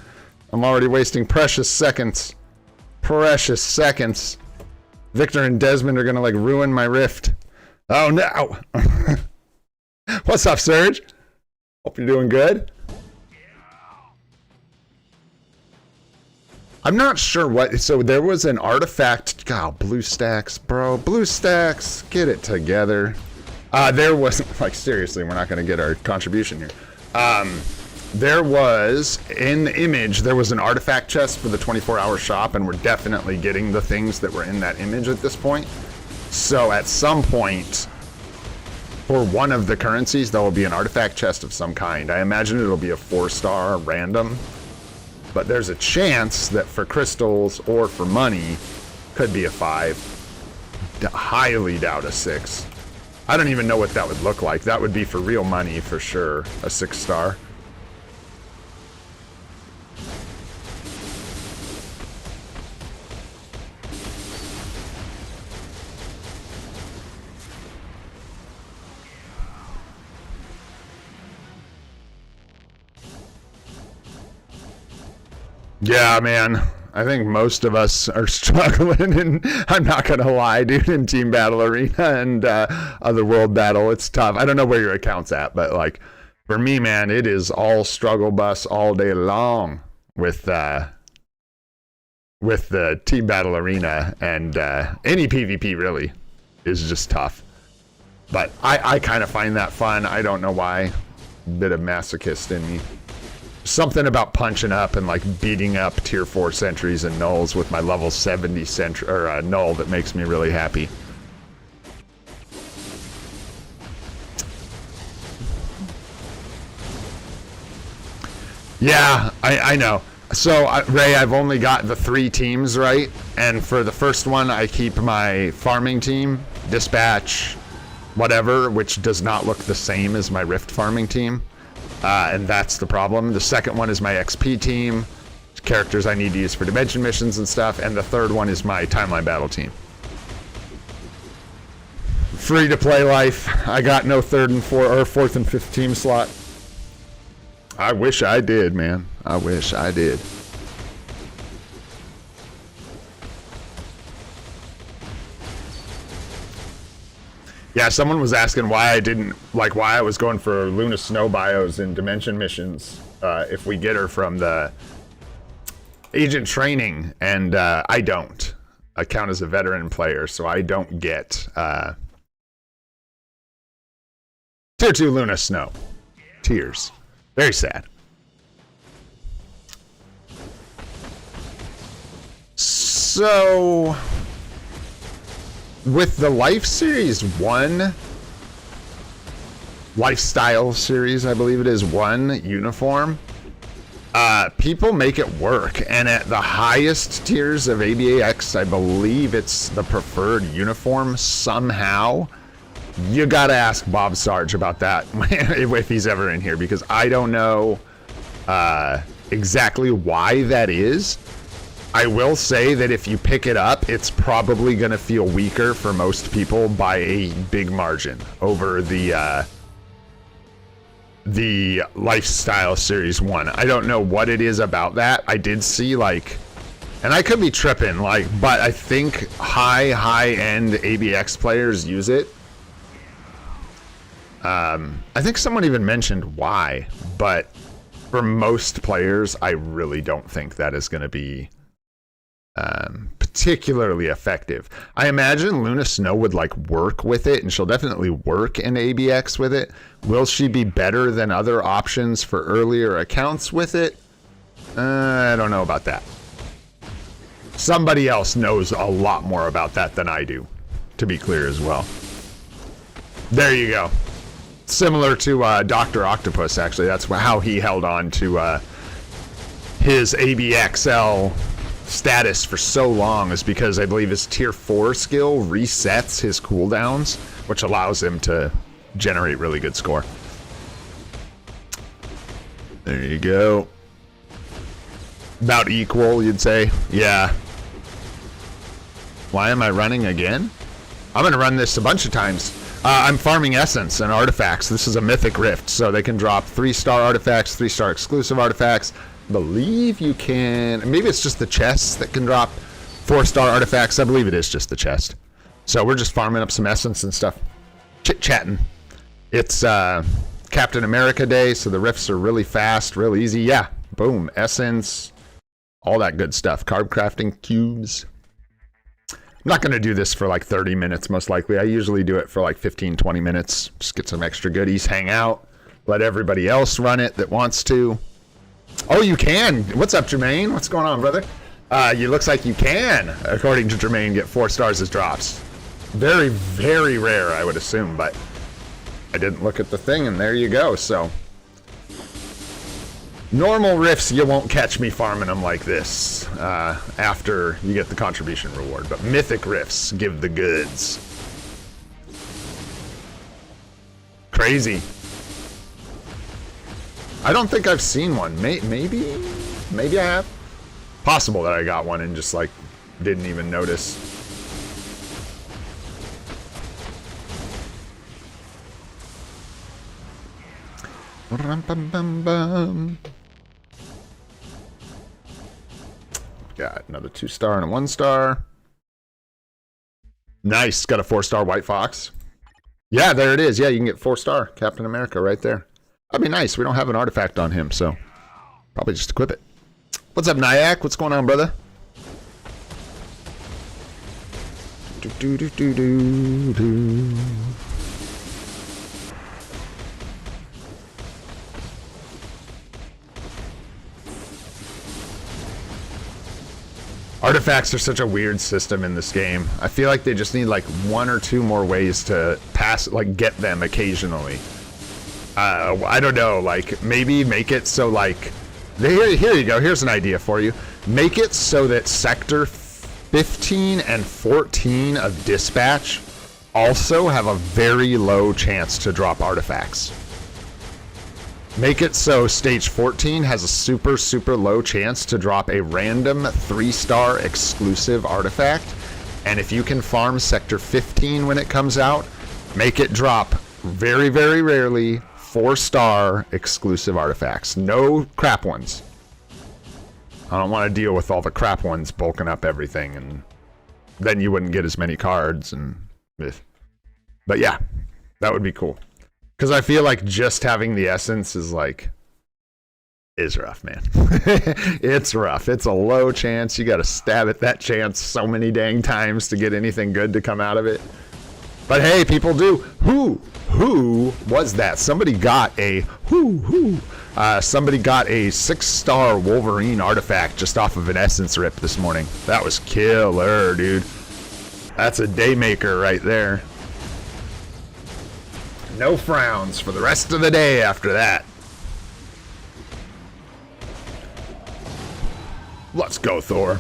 A: I'm already wasting precious seconds. Precious seconds. Victor and Desmond are gonna like ruin my Rift. Oh no! What's up, Serge? Hope you're doing good. I'm not sure what. So there was an artifact. God, blue stacks, bro. Blue stacks. Get it together. There was like seriously, we're not gonna get our contribution here. There was in the image. There was an artifact chest for the 24-hour shop, and we're definitely getting the things that were in that image at this point. So at some point, for one of the currencies, there will be an artifact chest of some kind. I imagine it'll be a 4-star random. But there's a chance that for crystals or for money, could be a 5. Highly doubt a 6. I don't even know what that would look like. That would be for real money for sure, a 6-star. Yeah, man. I think most of us are struggling, and I'm not gonna lie, dude, in Team Battle Arena and Other World Battle, it's tough. I don't know where your account's at, but like, for me, man, it is all struggle bus all day long with the Team Battle Arena, and any PvP really is just tough. But I kind of find that fun. I don't know why. Bit of masochist in me. Something about punching up and like beating up tier 4 sentries and nulls with my level 70 sentry or null that makes me really happy. Yeah, I know. So Ray, I've only got the 3 teams right, and for the first one I keep my farming team, dispatch, whatever, which does not look the same as my Rift farming team. And that's the problem. The second one is my XP team, characters I need to use for dimension missions and stuff, and the third one is my timeline battle team. Free to play life. I got no 3rd and 4th and 5th team slot. I wish I did, man. I wish I did. Yeah, someone was asking why I didn't, like, why I was going for Luna Snow bios and dimension missions if we get her from the agent training, and I don't. I count as a veteran player, so I don't get tier 2 Luna Snow. Tears. Very sad. So with the Life Series 1, Lifestyle Series, I believe it is, 1 uniform, people make it work. And at the highest tiers of ABAX, I believe it's the preferred uniform somehow. You gotta ask Bob Sarge about that if he's ever in here, because I don't know exactly why that is. I will say that if you pick it up, it's probably going to feel weaker for most people by a big margin over the Lifestyle Series 1. I don't know what it is about that. I did see, like, and I could be tripping, like, but I think high-end ABX players use it. I think someone even mentioned why, but for most players, I really don't think that is going to be particularly effective. I imagine Luna Snow would like work with it, and she'll definitely work in ABX with it. Will she be better than other options for earlier accounts with it? I don't know about that. Somebody else knows a lot more about that than I do, to be clear as well. There you go. Similar to Dr. Octopus, actually. That's how he held on to his ABXL status for so long, is because I believe his tier 4 skill resets his cooldowns, which allows him to generate really good score. There you go. About equal, you'd say. Yeah. Why am I running again? I'm going to run this a bunch of times. I'm farming essence and artifacts. This is a mythic rift, so they can drop 3-star artifacts, 3-star exclusive artifacts. I believe you can... Maybe it's just the chests that can drop 4-star artifacts. I believe it is just the chest. So we're just farming up some essence and stuff. Chit-chatting. It's Captain America Day, so the rifts are really fast, real easy. Yeah, boom, essence, all that good stuff. Carb crafting, cubes. I'm not going to do this for like 30 minutes, most likely. I usually do it for like 15, 20 minutes. Just get some extra goodies, hang out, let everybody else run it that wants to. Oh, you can. What's up, Jermaine? What's going on, brother? You looks like you can, according to Jermaine, get 4 stars as drops. Very, very rare, I would assume, but I didn't look at the thing, and there you go. So normal rifts, you won't catch me farming them like this after you get the contribution reward, but mythic rifts give the goods. Crazy. I don't think I've seen one. Maybe I have. Possible that I got one and just like didn't even notice. Got another 2-star and a 1-star. Nice. Got a 4-star White Fox. Yeah, there it is. Yeah, you can get 4-star Captain America right there. That'd be nice. We don't have an artifact on him, so probably just equip it. What's up, Nyack? What's going on, brother? Artifacts are such a weird system in this game. I feel like they just need like 1 or 2 more ways to pass, like get them occasionally. I don't know, like maybe make it so like, here you go, here's an idea for you. Make it so that sector 15 and 14 of dispatch also have a very low chance to drop artifacts. Make it so stage 14 has a super, super low chance to drop a random 3-star exclusive artifact. And if you can farm sector 15 when it comes out, make it drop very, very rarely 4-star exclusive artifacts. No crap ones. I don't want to deal with all the crap ones bulking up everything, and then you wouldn't get as many cards. And but yeah, that would be cool. Because I feel like just having the essence is like, is rough, man. It's rough. It's a low chance. You got to stab at that chance so many dang times to get anything good to come out of it. But hey, people do. Who was that? Somebody got a somebody got a 6-star Wolverine artifact just off of an essence rip this morning. That was killer, dude. That's a day maker right there. No frowns for the rest of the day after that. Let's go, Thor.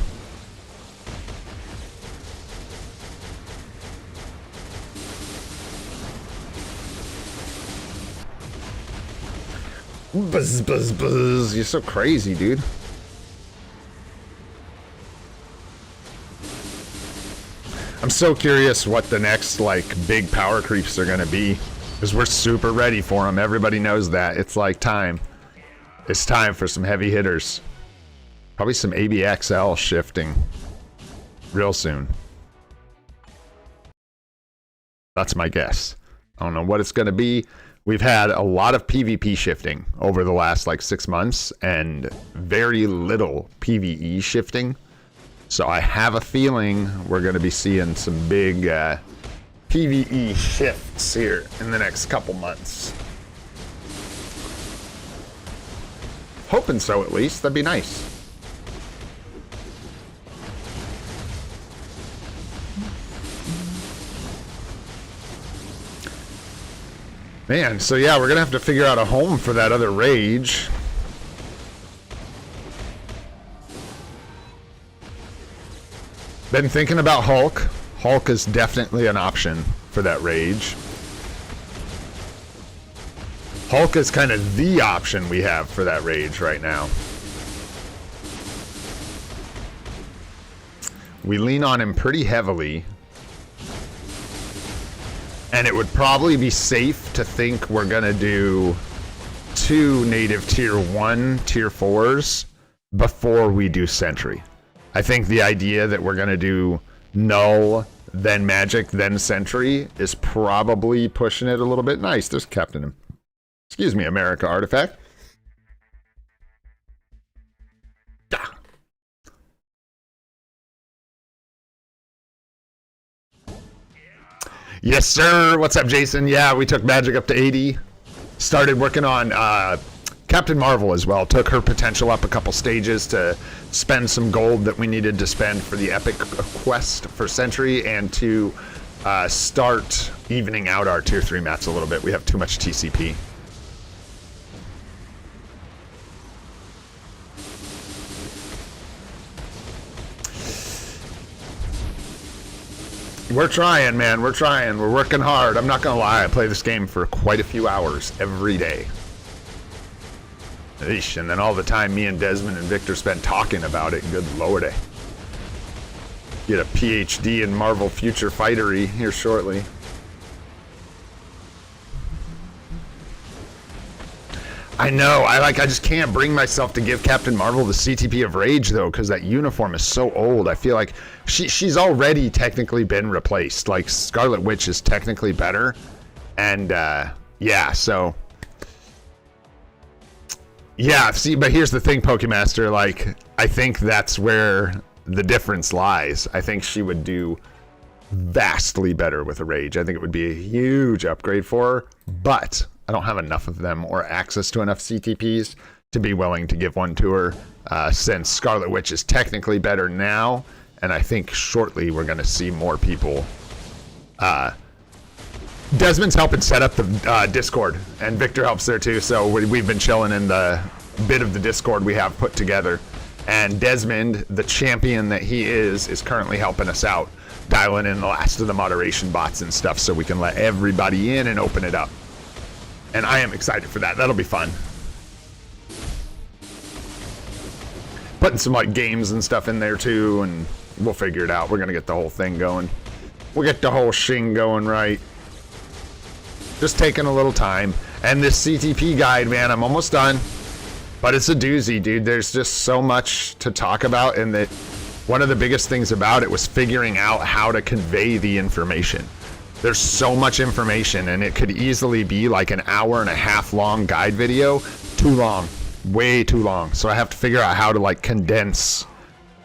A: Buzz, buzz, buzz. You're so crazy, dude. I'm so curious what the next, like, big power creeps are gonna be. Because we're super ready for them. Everybody knows that. It's like time. It's time for some heavy hitters. Probably some ABXL shifting real soon. That's my guess. I don't know what it's going to be. We've had a lot of PvP shifting over the last like 6 months and very little PvE shifting. So I have a feeling we're going to be seeing some big PvE shifts here in the next couple months. Hoping so, at least. That'd be nice. Man, so yeah, we're gonna have to figure out a home for that other rage. Been thinking about Hulk. Hulk is definitely an option for that rage. Hulk is kind of the option we have for that rage right now. We lean on him pretty heavily. And it would probably be safe to think we're gonna do 2 native tier 1, tier 4s before we do Sentry. I think the idea that we're gonna do Null, then Magik, then Sentry is probably pushing it a little bit. Nice, there's Captain. Excuse me, America Artifact. Ah. Yes, sir. What's up, Jason? Yeah, we took Magik up to 80. Started working on Captain Marvel as well. Took her potential up a couple stages to spend some gold that we needed to spend for the epic quest for Sentry and to start evening out our tier 3 mats a little bit. We have too much TCP. We're trying, man. We're trying. We're working hard. I'm not gonna lie. I play this game for quite a few hours every day. Eesh, and then all the time me and Desmond and Victor spend talking about it. Good lordy. Get a PhD in Marvel Future Fightery here shortly. I know. I just can't bring myself to give Captain Marvel the CTP of Rage though, because that uniform is so old. I feel like she's already technically been replaced. Like Scarlet Witch is technically better, and yeah. So yeah. See, but here's the thing, Pokemaster. Like I think that's where the difference lies. I think she would do vastly better with a Rage. I think it would be a huge upgrade for her, but I don't have enough of them or access to enough CTPs to be willing to give one to her, since Scarlet Witch is technically better now, and I think shortly we're going to see more people. Desmond's helping set up the Discord, and Victor helps there too, so we've been chilling in the bit of the Discord we have put together, and Desmond, the champion that he is currently helping us out, dialing in the last of the moderation bots and stuff so we can let everybody in and open it up. And I am excited for that. That'll be fun. Putting some like games and stuff in there too, and we'll figure it out. We're gonna get the whole thing going. We'll get the whole shing going right. Just taking a little time. And this CTP guide, man, I'm almost done. But it's a doozy, dude. There's just so much to talk about, and that one of the biggest things about it was figuring out how to convey the information. There's so much information, and it could easily be like an 1.5 hour long guide video. Too long, way too long. So I have to figure out how to like condense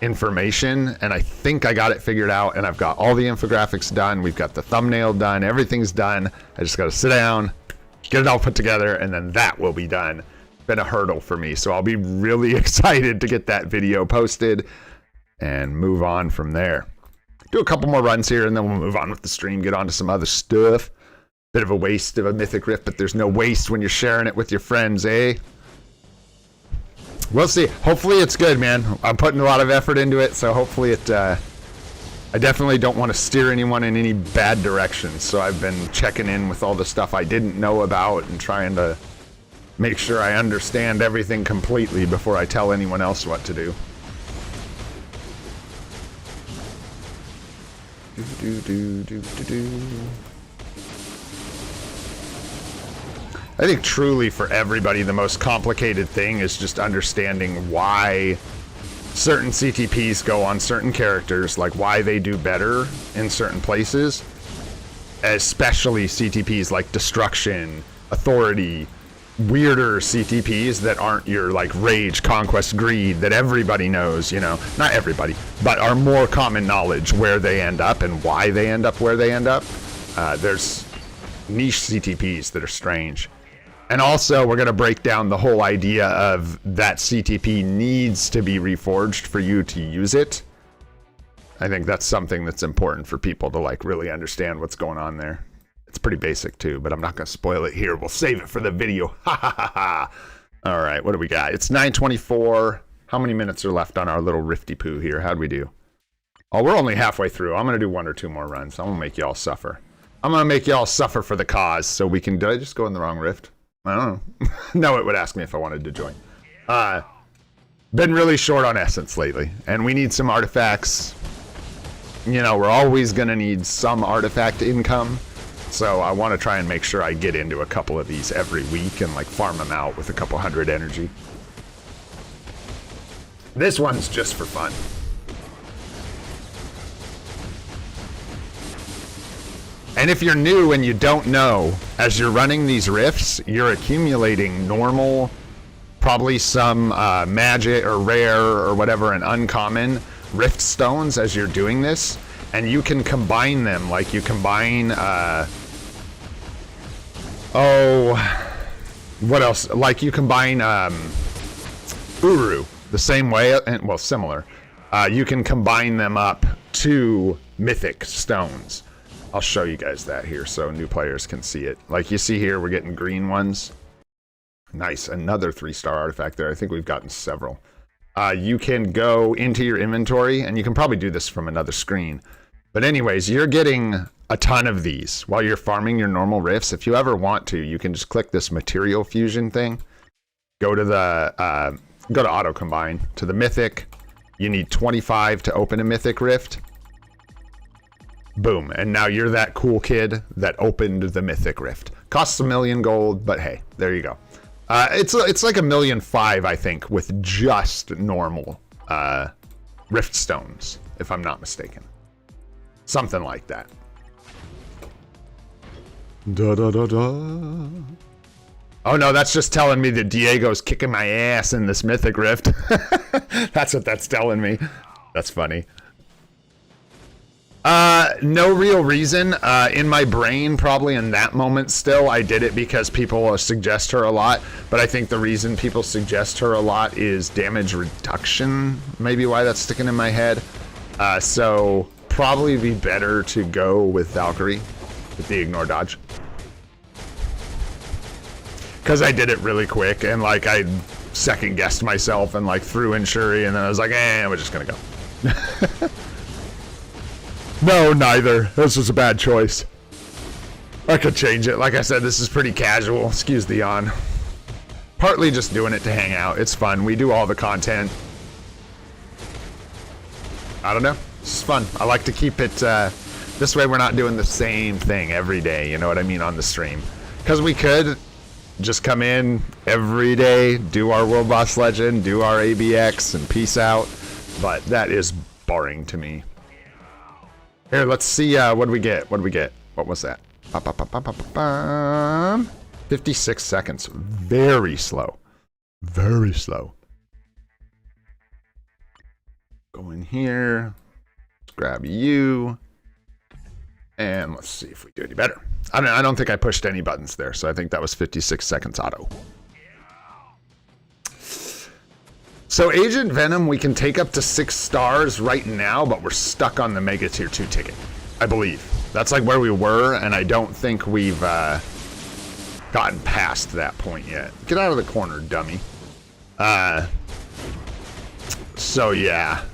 A: information, and I think I got it figured out, and I've got all the infographics done. We've got the thumbnail done. Everything's done. I just got to sit down, get it all put together, and then that will be done. It's been a hurdle for me, so I'll be really excited to get that video posted and move on from there. Do a couple more runs here, and then we'll move on with the stream, get on to some other stuff. Bit of a waste of a Mythic Rift, but there's no waste when you're sharing it with your friends, eh? We'll see. Hopefully it's good, man. I'm putting a lot of effort into it, so hopefully it... I definitely don't want to steer anyone in any bad directions, so I've been checking in with all the stuff I didn't know about and trying to make sure I understand everything completely before I tell anyone else what to do. I think truly for everybody the most complicated thing is just understanding why certain CTPs go on certain characters, like why they do better in certain places, especially CTPs like Destruction, Authority, weirder CTPs that aren't your like Rage, Conquest, Greed that everybody knows, you know, not everybody, but are more common knowledge where they end up and why they end up where they end up. There's niche CTPs that are strange. And also we're going to break down the whole idea of that CTP needs to be reforged for you to use it. I think that's something that's important for people to like really understand what's going on there. It's pretty basic too, but I'm not going to spoil it here. We'll save it for the video. Ha ha ha ha. All right, what do we got? It's 9:24. How many minutes are left on our little rifty poo here? How'd we do? Oh, we're only halfway through. I'm going to do 1 or 2 more runs. I'm going to make y'all suffer. I'm going to make y'all suffer for the cause so we can... Did I just go in the wrong rift? I don't know. No, it would ask me if I wanted to join. Been really short on essence lately, and we need some artifacts you know, we're always going to need some artifact income. So I want to try and make sure I get into a couple of these every week and like farm them out with a couple hundred energy. This one's just for fun. And if you're new and you don't know, as you're running these rifts, you're accumulating normal, probably some magic or rare or whatever, an uncommon rift stones as you're doing this. And you can combine them, like you combine, what else? Like you combine Uru the same way, and well, similar. You can combine them up to Mythic stones. I'll show you guys that here so new players can see it. Like you see here, we're getting green ones. Nice, another 3-star artifact there. I think we've gotten several. You can go into your inventory, and you can probably do this from another screen. But anyways, you're getting a ton of these while you're farming your normal rifts. If you ever want to, you can just click this material fusion thing. Go to the go to auto combine to the mythic. You need 25 to open a mythic rift. Boom, and now you're that cool kid that opened the mythic rift. Costs 1 million gold, but hey, there you go. It's like 1.5 million, I think, with just normal rift stones, if I'm not mistaken. Something like that. Da da da da. Oh no, that's just telling me that Diego's kicking my ass in this mythic rift. That's what that's telling me. That's funny. No real reason. In my brain, probably in that moment still, I did it because people suggest her a lot. But I think the reason people suggest her a lot is damage reduction. Maybe why that's sticking in my head. So probably be better to go with Valkyrie with the ignore dodge. Because I did it really quick and like I second guessed myself and like threw in Shuri and then I was like, we're just gonna go. No, neither. This was a bad choice. I could change it. Like I said, this is pretty casual. Excuse the yawn. Partly just doing it to hang out. It's fun. We do all the content. I don't know. It's fun. I like to keep it this way. We're not doing the same thing every day. You know what I mean? On the stream. Because we could just come in every day, do our World Boss Legend, do our ABX, and peace out. But that is boring to me. Here, let's see, what do we get? What do we get? What was that? 56 seconds. Very slow. Very slow. Go in here. Let's grab you. And let's see if we do any better. I don't think I pushed any buttons there, so I think that was 56 seconds auto. So Agent Venom, we can take up to 6 stars right now, but we're stuck on the Mega Tier 2 ticket, I believe. That's like where we were, and I don't think we've gotten past that point yet. Get out of the corner, dummy. So yeah.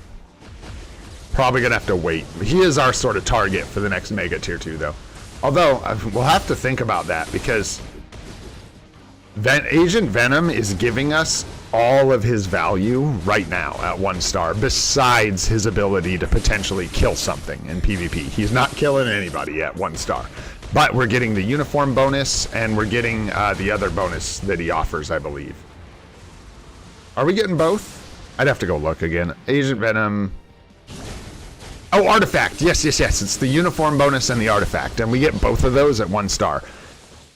A: Probably gonna have to wait. He is our sort of target for the next Mega Tier 2, though. Although, we'll have to think about that, because Agent Venom is giving us all of his value right now at 1 star, besides his ability to potentially kill something in PvP. He's not killing anybody at 1 star. But we're getting the uniform bonus, and we're getting the other bonus that he offers, I believe. Are we getting both? I'd have to go look again. Agent Venom. Oh, artifact. Yes, yes, yes. It's the uniform bonus and the artifact, and we get both of those at 1 star.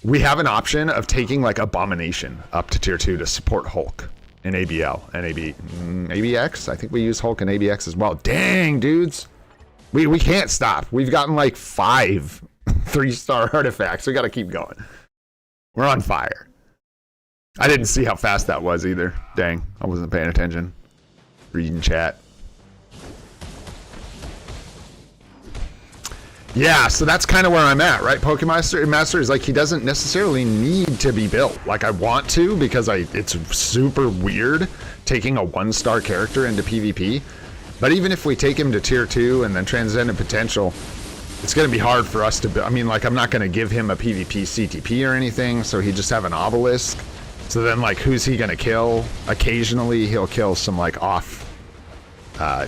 A: We have an option of taking like Abomination up to tier 2 to support Hulk in ABL and ABX. I think we use Hulk and ABX as well. Dang, dudes. We can't stop. We've gotten like 5 3-star artifacts. We got to keep going. We're on fire. I didn't see how fast that was either. Dang, I wasn't paying attention. Reading chat. Yeah, so that's kind of where I'm at, right? Pokemon Master is like, he doesn't necessarily need to be built. Like, I want to, because it's super weird taking a 1-star character into PvP. But even if we take him to tier 2 and then Transcendent Potential, it's going to be hard for us to build. I mean, like, I'm not going to give him a PvP CTP or anything, so he'd just have an Obelisk. So then, like, who's he going to kill? Occasionally, he'll kill some, like, off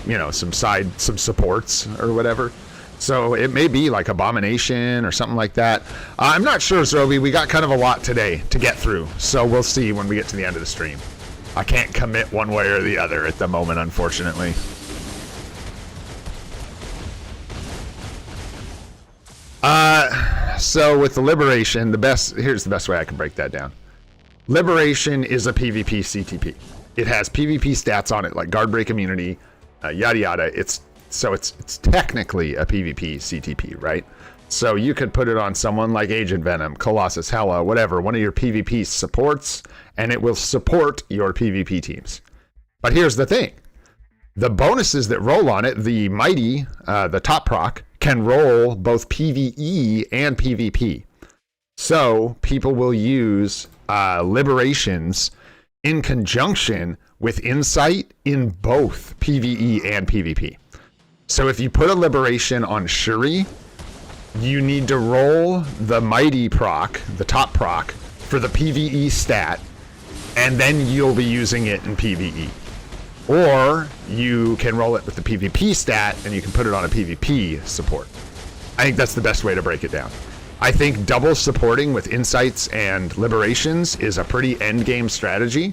A: you know, some supports or whatever. So it may be like Abomination or something like that. I'm not sure, Zroby. We got kind of a lot today to get through, so we'll see when we get to the end of the stream. I can't commit one way or the other at the moment, unfortunately. So with the Liberation, here's the best way I can break that down. Liberation is a PvP CTP. It has PvP stats on it, like guard break immunity, yada yada. It's technically a PvP CTP, right? So you could put it on someone like Agent Venom, Colossus, Hela, whatever, one of your PvP supports, and it will support your PvP teams. But here's the thing. The bonuses that roll on it, the Mighty, the top proc, can roll both PvE and PvP. So people will use Liberations in conjunction with Insight in both PvE and PvP. So if you put a Liberation on Shuri, you need to roll the Mighty proc, the top proc, for the PvE stat, and then you'll be using it in PvE. Or you can roll it with the PvP stat and you can put it on a PvP support. I think that's the best way to break it down. I think double supporting with Insights and Liberations is a pretty endgame strategy.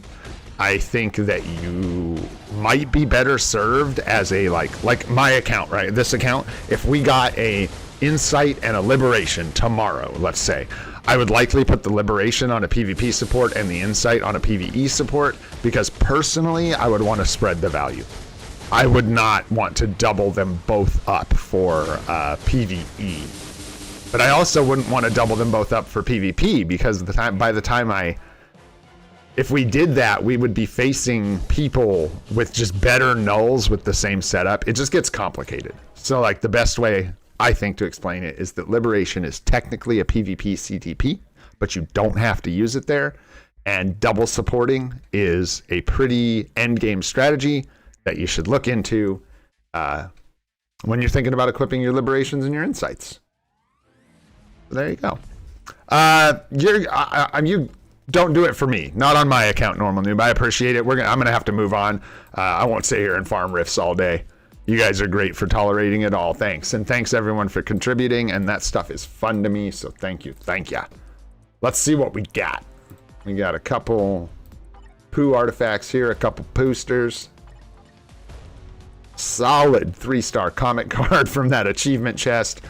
A: I think that you might be better served as a like my account, right? This account, if we got a Insight and a Liberation tomorrow, let's say, I would likely put the Liberation on a PvP support and the Insight on a PvE support, because personally, I would want to spread the value. I would not want to double them both up for PvE. But I also wouldn't want to double them both up for PvP, because if we did that, we would be facing people with just better nulls with the same setup. It just gets complicated. So like the best way I think to explain it is that Liberation is technically a PvP CTP, but you don't have to use it there. And double supporting is a pretty endgame strategy that you should look into when you're thinking about equipping your Liberations and your Insights. There you go. You don't do it for me. Not on my account, Normal Noob. I appreciate it. I'm gonna have to move on. I won't sit here and farm rifts all day. You guys are great for tolerating it all. Thanks. And thanks everyone for contributing. And that stuff is fun to me. So thank you. Thank ya. Let's see what we got. We got a couple poo artifacts here, a couple boosters. Solid 3-star comic card from that achievement chest.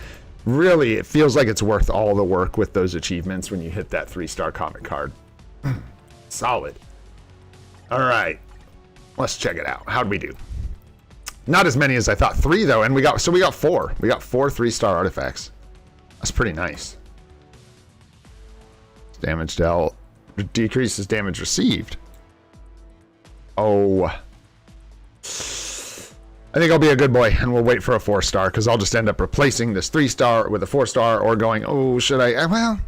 A: Really, it feels like it's worth all the work with those achievements when you hit that 3-star comic card. Solid. All right. Let's check it out. How'd we do? Not as many as I thought. 3 though, and we got 4. We got 4 3-star artifacts. That's pretty nice. Damage dealt decreases damage received. Oh. I think I'll be a good boy and we'll wait for a 4-star, because I'll just end up replacing this 3-star with a 4-star, or going, oh, should I? Well,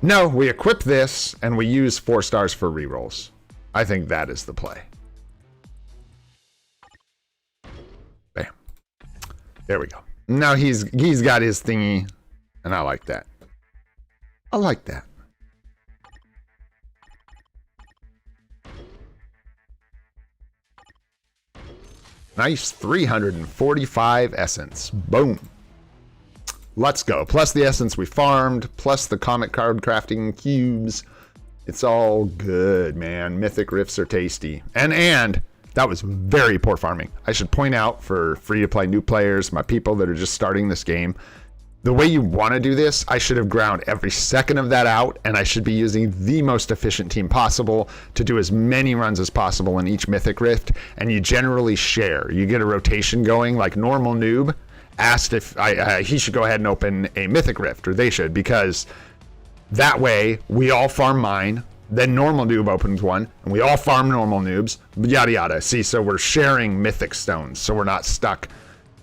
A: no, we equip this and we use 4 stars for rerolls. I think that is the play. Bam. There we go. Now he's got his thingy, and I like that. I like that. Nice 345 essence. Boom. Let's go. Plus the essence we farmed, plus the comic card crafting cubes. It's all good, man. Mythic rifts are tasty. And that was very poor farming. I should point out for free-to-play new players, my people that are just starting this game, the way you want to do this, I should have ground every second of that out, and I should be using the most efficient team possible to do as many runs as possible in each Mythic Rift, and you generally share. You get a rotation going, like Normal Noob asked if he should go ahead and open a Mythic Rift, or they should, because that way we all farm mine, then Normal Noob opens one, and we all farm Normal Noobs, yada yada. See, so we're sharing Mythic stones, so we're not stuck.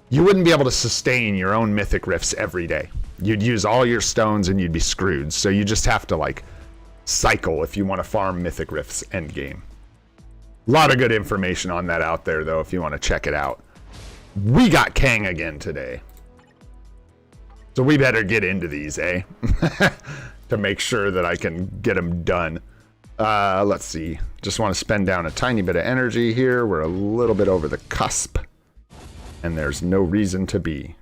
A: You wouldn't be able to sustain your own Mythic Rifts every day. You'd use all your stones and you'd be screwed. So you just have to like cycle if you want to farm Mythic Rifts endgame. A lot of good information on that out there though, if you want to check it out. We got Kang again today. So we better get into these, eh? To make sure that I can get them done. Let's see. Just want to spend down a tiny bit of energy here. We're a little bit over the cusp. And there's no reason to be.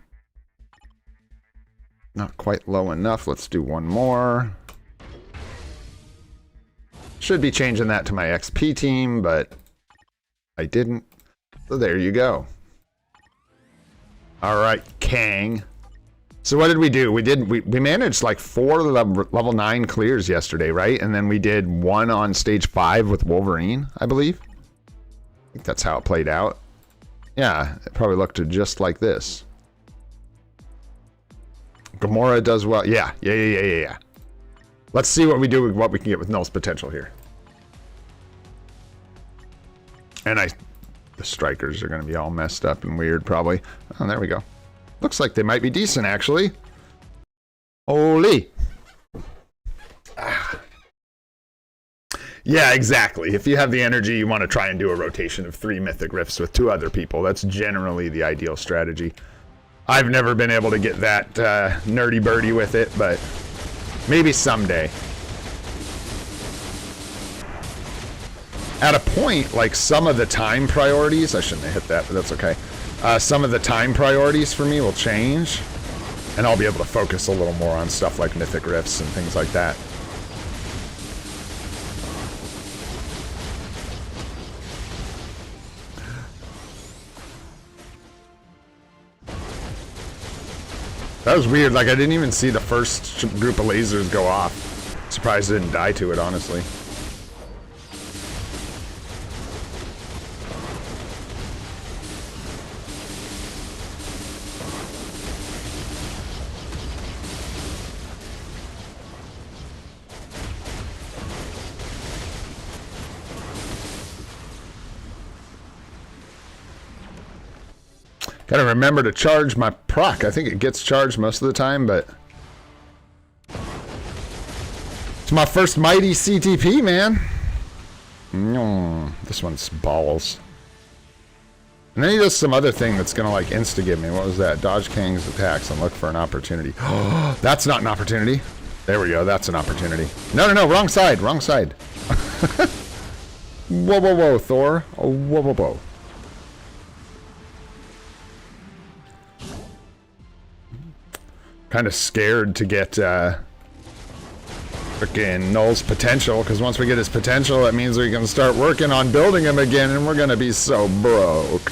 A: Not quite low enough. Let's do one more. Should be changing that to my XP team, but I didn't. So there you go. All right, Kang. So what did we do? We managed like 4 level 9 clears yesterday, right? And then we did 1 on stage 5 with Wolverine, I believe. I think that's how it played out. Yeah, it probably looked just like this. Gamora does well. Yeah. Let's see what we do with what we can get with Null's potential here. And the strikers are going to be all messed up and weird, probably. Oh, there we go. Looks like they might be decent, actually. Holy. Ah. Yeah, exactly. If you have the energy, you want to try and do a rotation of 3 Mythic Rifts with 2 other people. That's generally the ideal strategy. I've never been able to get that nerdy birdie with it, but maybe someday. At a point, like some of the time priorities, I shouldn't have hit that, but that's okay. Some of the time priorities for me will change, and I'll be able to focus a little more on stuff like Mythic Rifts and things like that. That was weird, like I didn't even see the first group of lasers go off. Surprised I didn't die to it, honestly. Gotta remember to charge my proc. I think it gets charged most of the time, but it's my first mighty CTP, man. This one's balls. And then he does some other thing that's gonna like insta-give me. What was that? Dodge Kang's attacks and look for an opportunity. Oh, that's not an opportunity. There we go. That's an opportunity. No, wrong side. Wrong side. Whoa, Thor. Oh, whoa. Kind of scared to get freaking Null's potential, because once we get his potential, that means we can start working on building him again, and we're gonna be so broke.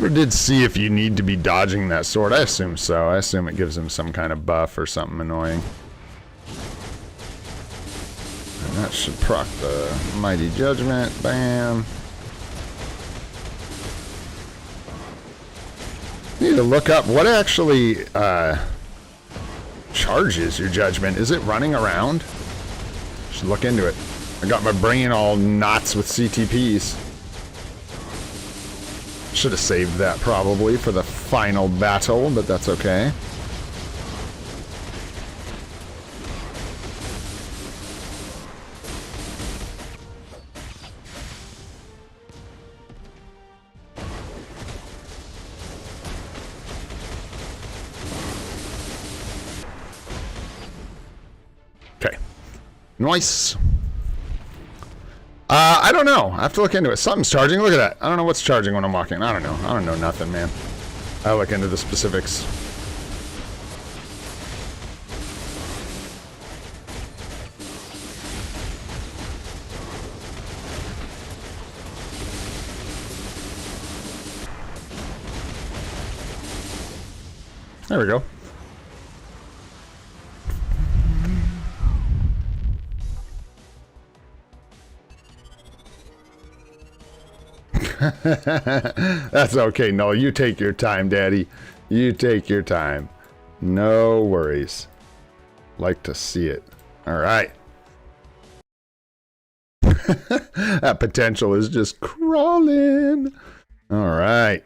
A: Never did see if you need to be dodging that sword. I assume so. I assume it gives him some kind of buff or something annoying. And that should proc the Mighty Judgment. Bam. Need to look up what actually charges your judgment. Is it running around? Should look into it. I got my brain all knots with CTPs. Should have saved that probably for the final battle, but that's okay. Okay. Nice. I don't know. I have to look into it. Something's charging. Look at that. I don't know what's charging when I'm walking. I don't know. I don't know nothing, man. I'll look into the specifics. There we go. That's okay. No, you take your time, Daddy. You take your time. No worries. Like to see it. All right. That potential is just crawling. All right.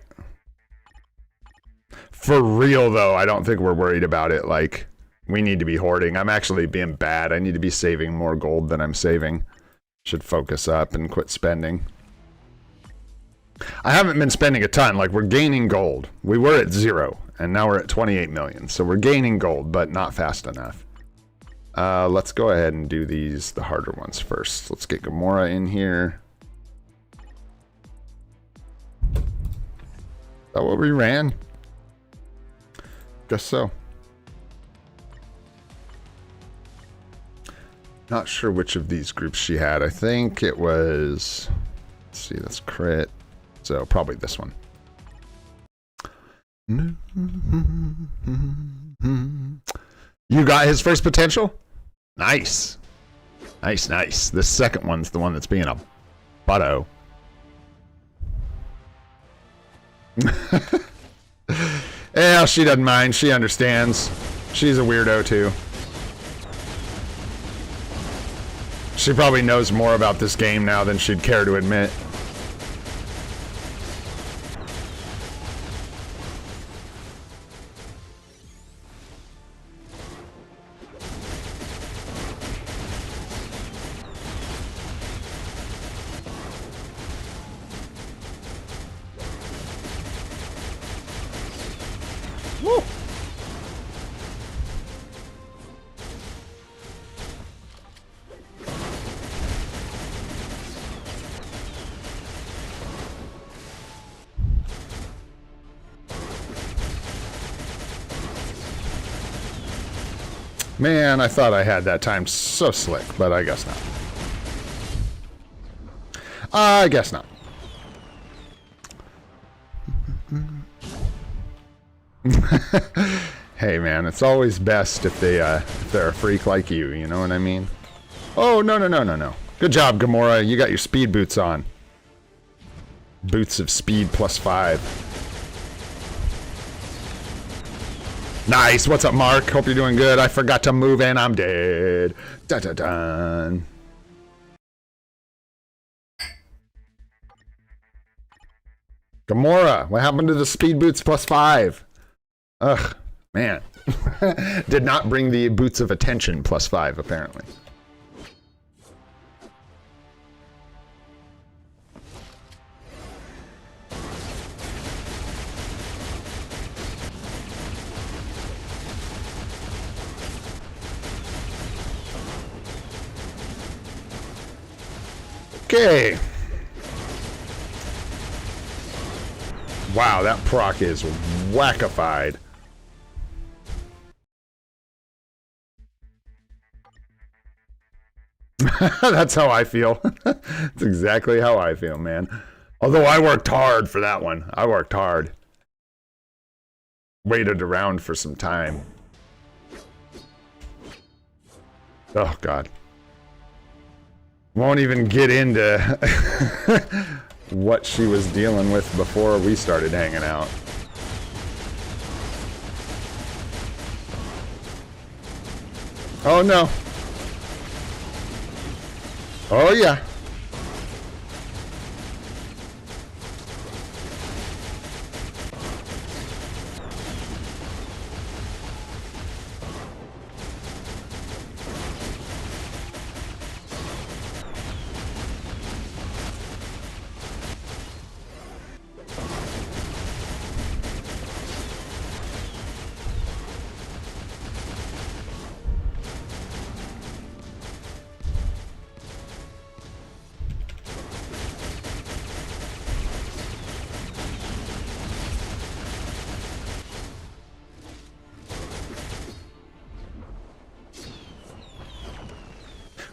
A: For real, though, I don't think we're worried about it. Like, we need to be hoarding. I'm actually being bad. I need to be saving more gold than I'm saving. Should focus up and quit spending. I haven't been spending a ton. Like, we're gaining gold. We were at 0, and now we're at 28 million. So we're gaining gold, but not fast enough. Let's go ahead and do these, the harder ones first. Let's get Gamora in here. Is that what we ran? Guess so. Not sure which of these groups she had. I think it was... Let's see, that's crit. So probably this one. You got his first potential? Nice. Nice, nice. The second one's the one that's being a butto. Yeah, she doesn't mind. She understands. She's a weirdo, too. She probably knows more about this game now than she'd care to admit. Woo! Man, I thought I had that time so slick, but I guess not. I guess not. Hey, man, it's always best if they're a freak like you. You know what I mean? Oh, no, no, no, no, no. Good job, Gamora. You got your speed boots on. Boots of speed +5. Nice. What's up, Mark? Hope you're doing good. I forgot to move in. I'm dead. Dun dun dun. Gamora, what happened to the speed boots +5? Ugh, man. Did not bring the boots of attention +5, apparently. Okay. Wow, that proc is whackified. That's how I feel. That's exactly how I feel, man. Although I worked hard for that one. I worked hard. Waited around for some time. Oh, God. Won't even get into what she was dealing with before we started hanging out. Oh, no. Oh, yeah.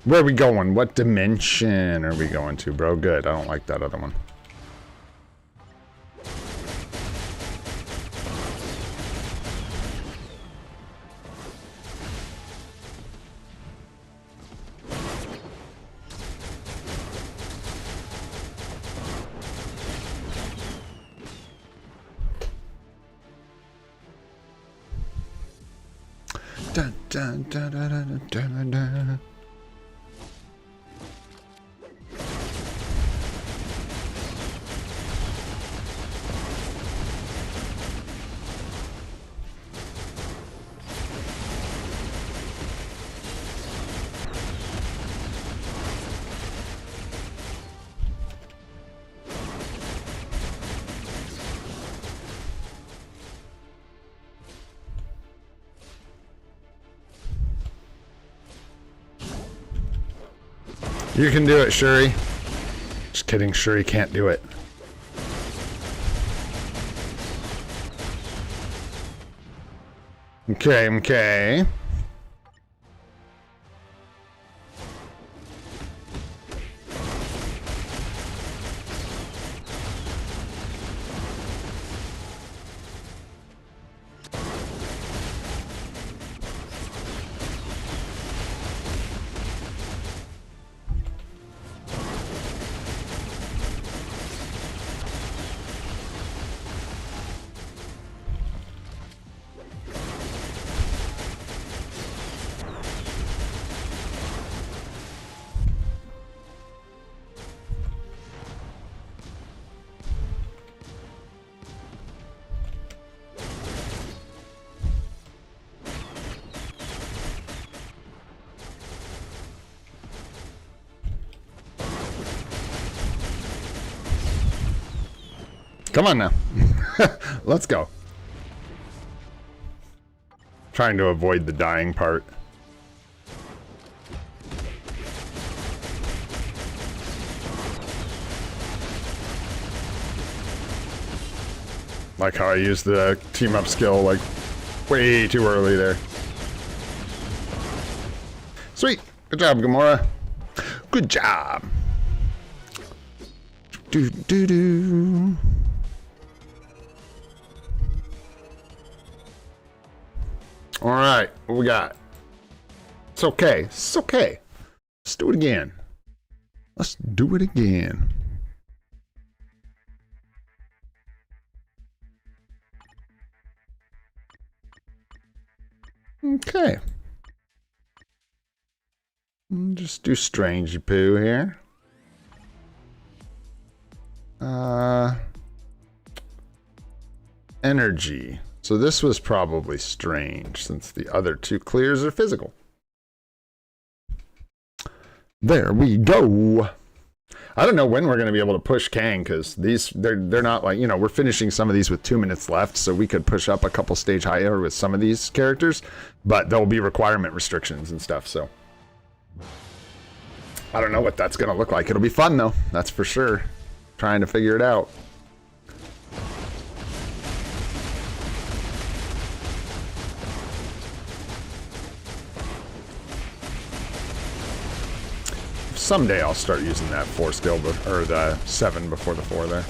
A: Where are we going? What dimension are we going to, bro? Good. I don't like that other one. Dun, dun, dun, dun, dun, dun, dun. You can do it, Shuri. Just kidding, Shuri can't do it. Okay, okay. Come on now. Let's go. Trying to avoid the dying part. Like how I used the team up skill like way too early there. Sweet. Good job, Gamora. Good job. Do do do. All right, what we got? It's okay. It's okay. Let's do it again. Let's do it again. Okay. Just do Strange Poo here. Energy. So this was probably strange since the other two clears are physical. There we go. I don't know when we're going to be able to push Kang because they're not like, you know, we're finishing some of these with 2 minutes left, so we could push up a couple stage higher with some of these characters, but there'll be requirement restrictions and stuff, so I don't know what that's going to look like. It'll be fun though, that's for sure. Trying to figure it out. Someday I'll start using that 4 skill, or the 7 before the 4 there.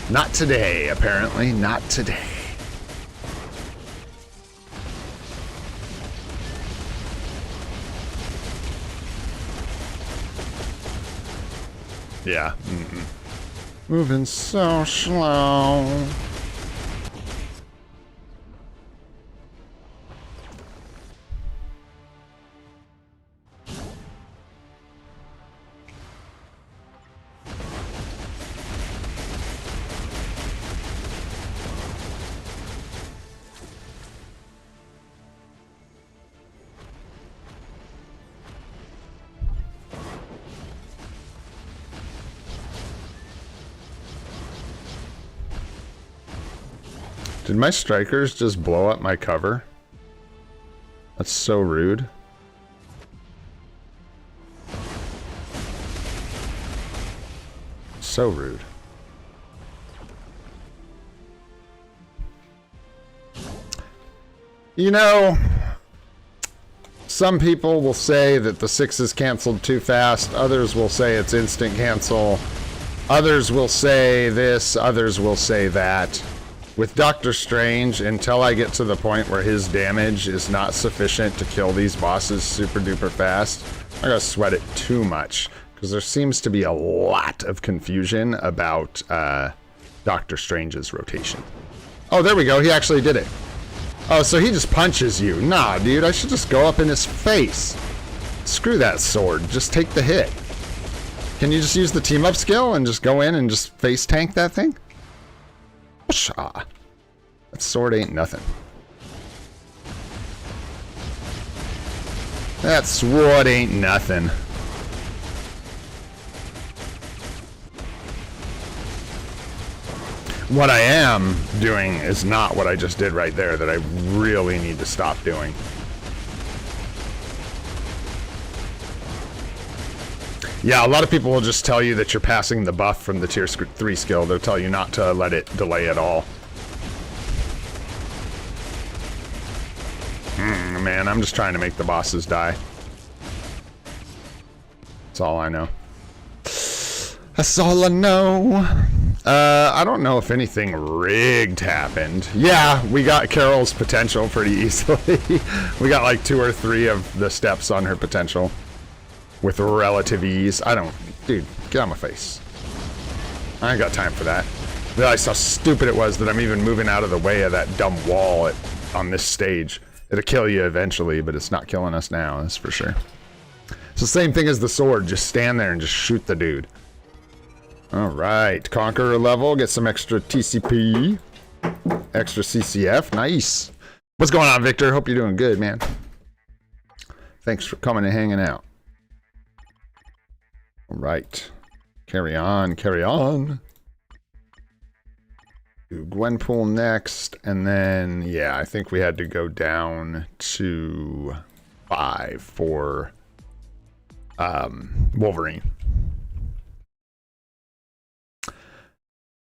A: Not today, apparently. Not today. Yeah. Moving so slow. Did my strikers just blow up my cover? That's so rude. So rude. You know, some people will say that the 6 is canceled too fast. Others will say it's instant cancel. Others will say this. Others will say that. With Doctor Strange, until I get to the point where his damage is not sufficient to kill these bosses super duper fast, I'm not gonna sweat it too much, because there seems to be a lot of confusion about Doctor Strange's rotation. Oh, there we go, he actually did it. Oh, so he just punches you. Nah, dude, I should just go up in his face. Screw that sword, just take the hit. Can you just use the team up skill and just go in and just face tank that thing? That sword ain't nothing. That sword ain't nothing. What I am doing is not what I just did right there that I really need to stop doing. Yeah, a lot of people will just tell you that you're passing the buff from the tier 3 skill. They'll tell you not to let it delay at all. Man, I'm just trying to make the bosses die. That's all I know. That's all I know. I don't know if anything rigged happened. Yeah, we got Carol's potential pretty easily. We got like 2 or 3 of the steps on her potential with relative ease. Dude, get out of my face. I ain't got time for that. Realized how stupid it was that I'm even moving out of the way of that dumb wall on this stage. It'll kill you eventually, but it's not killing us now, that's for sure. It's the same thing as the sword. Just stand there and just shoot the dude. Alright, Conqueror level, get some extra TCP, extra CCF, nice. What's going on, Victor? Hope you're doing good, man. Thanks for coming and hanging out. Alright, carry on, carry on. Do Gwenpool next, and then, yeah, I think we had to go down to 5 for Wolverine.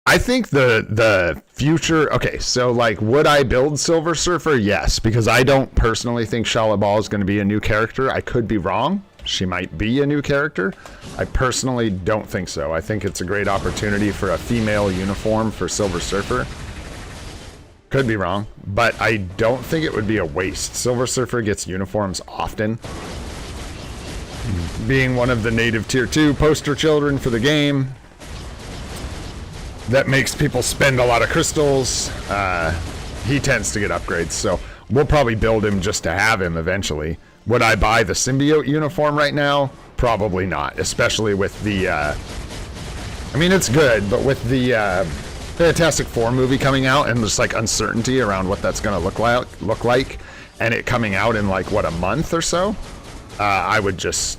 A: I think the future, okay, so like, would I build Silver Surfer? Yes, because I don't personally think Shala Ball is going to be a new character. I could be wrong. She might be a new character. I personally don't think so. I think it's a great opportunity for a female uniform for Silver Surfer. Could be wrong, but I don't think it would be a waste. Silver Surfer gets uniforms often. Being one of the native tier 2 poster children for the game, that makes people spend a lot of crystals. He tends to get upgrades, so we'll probably build him just to have him eventually. Would I buy the symbiote uniform right now? Probably not, especially with the, I mean, it's good, but with the Fantastic Four movie coming out and just like uncertainty around what that's gonna look like, and it coming out in like, what, a month or so? I would just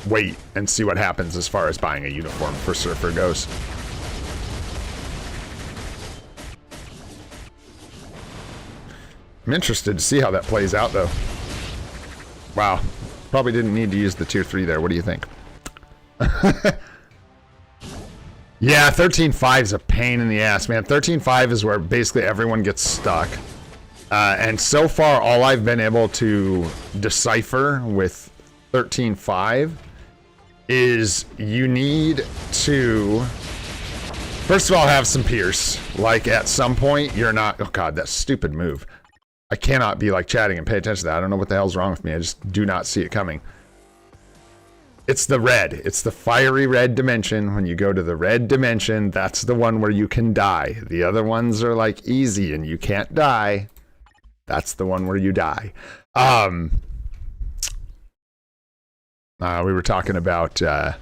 A: wait and see what happens as far as buying a uniform for Surfer goes. I'm interested to see how that plays out, though. Wow. Probably didn't need to use the tier 3 there. What do you think? Yeah, 13.5 is a pain in the ass, man. 13.5 is where basically everyone gets stuck. And so far, all I've been able to decipher with 13.5 is you need to, first of all, have some Pierce. Like, at some point, you're not... Oh, God, that stupid move. I cannot be like chatting and pay attention to that. I don't know what the hell's wrong with me. I just do not see it coming. It's the red. It's the fiery red dimension. When you go to the red dimension, that's the one where you can die. The other ones are like easy and you can't die. That's the one where you die. We were talking about, oh,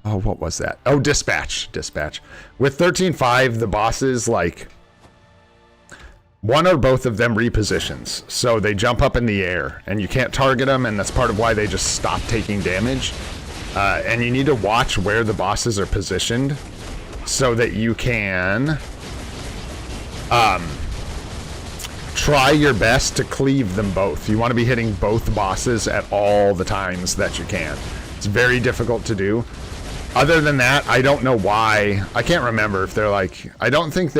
A: what was that? Oh, dispatch. Dispatch. With 13.5, the bosses, like, one or both of them repositions, so they jump up in the air and you can't target them, and that's part of why they just stop taking damage. And you need to watch where the bosses are positioned so that you can try your best to cleave them both. You want to be hitting both bosses at all the times that you can. It's very difficult to do. Other than that, I don't know why. I can't remember if they're like, I don't think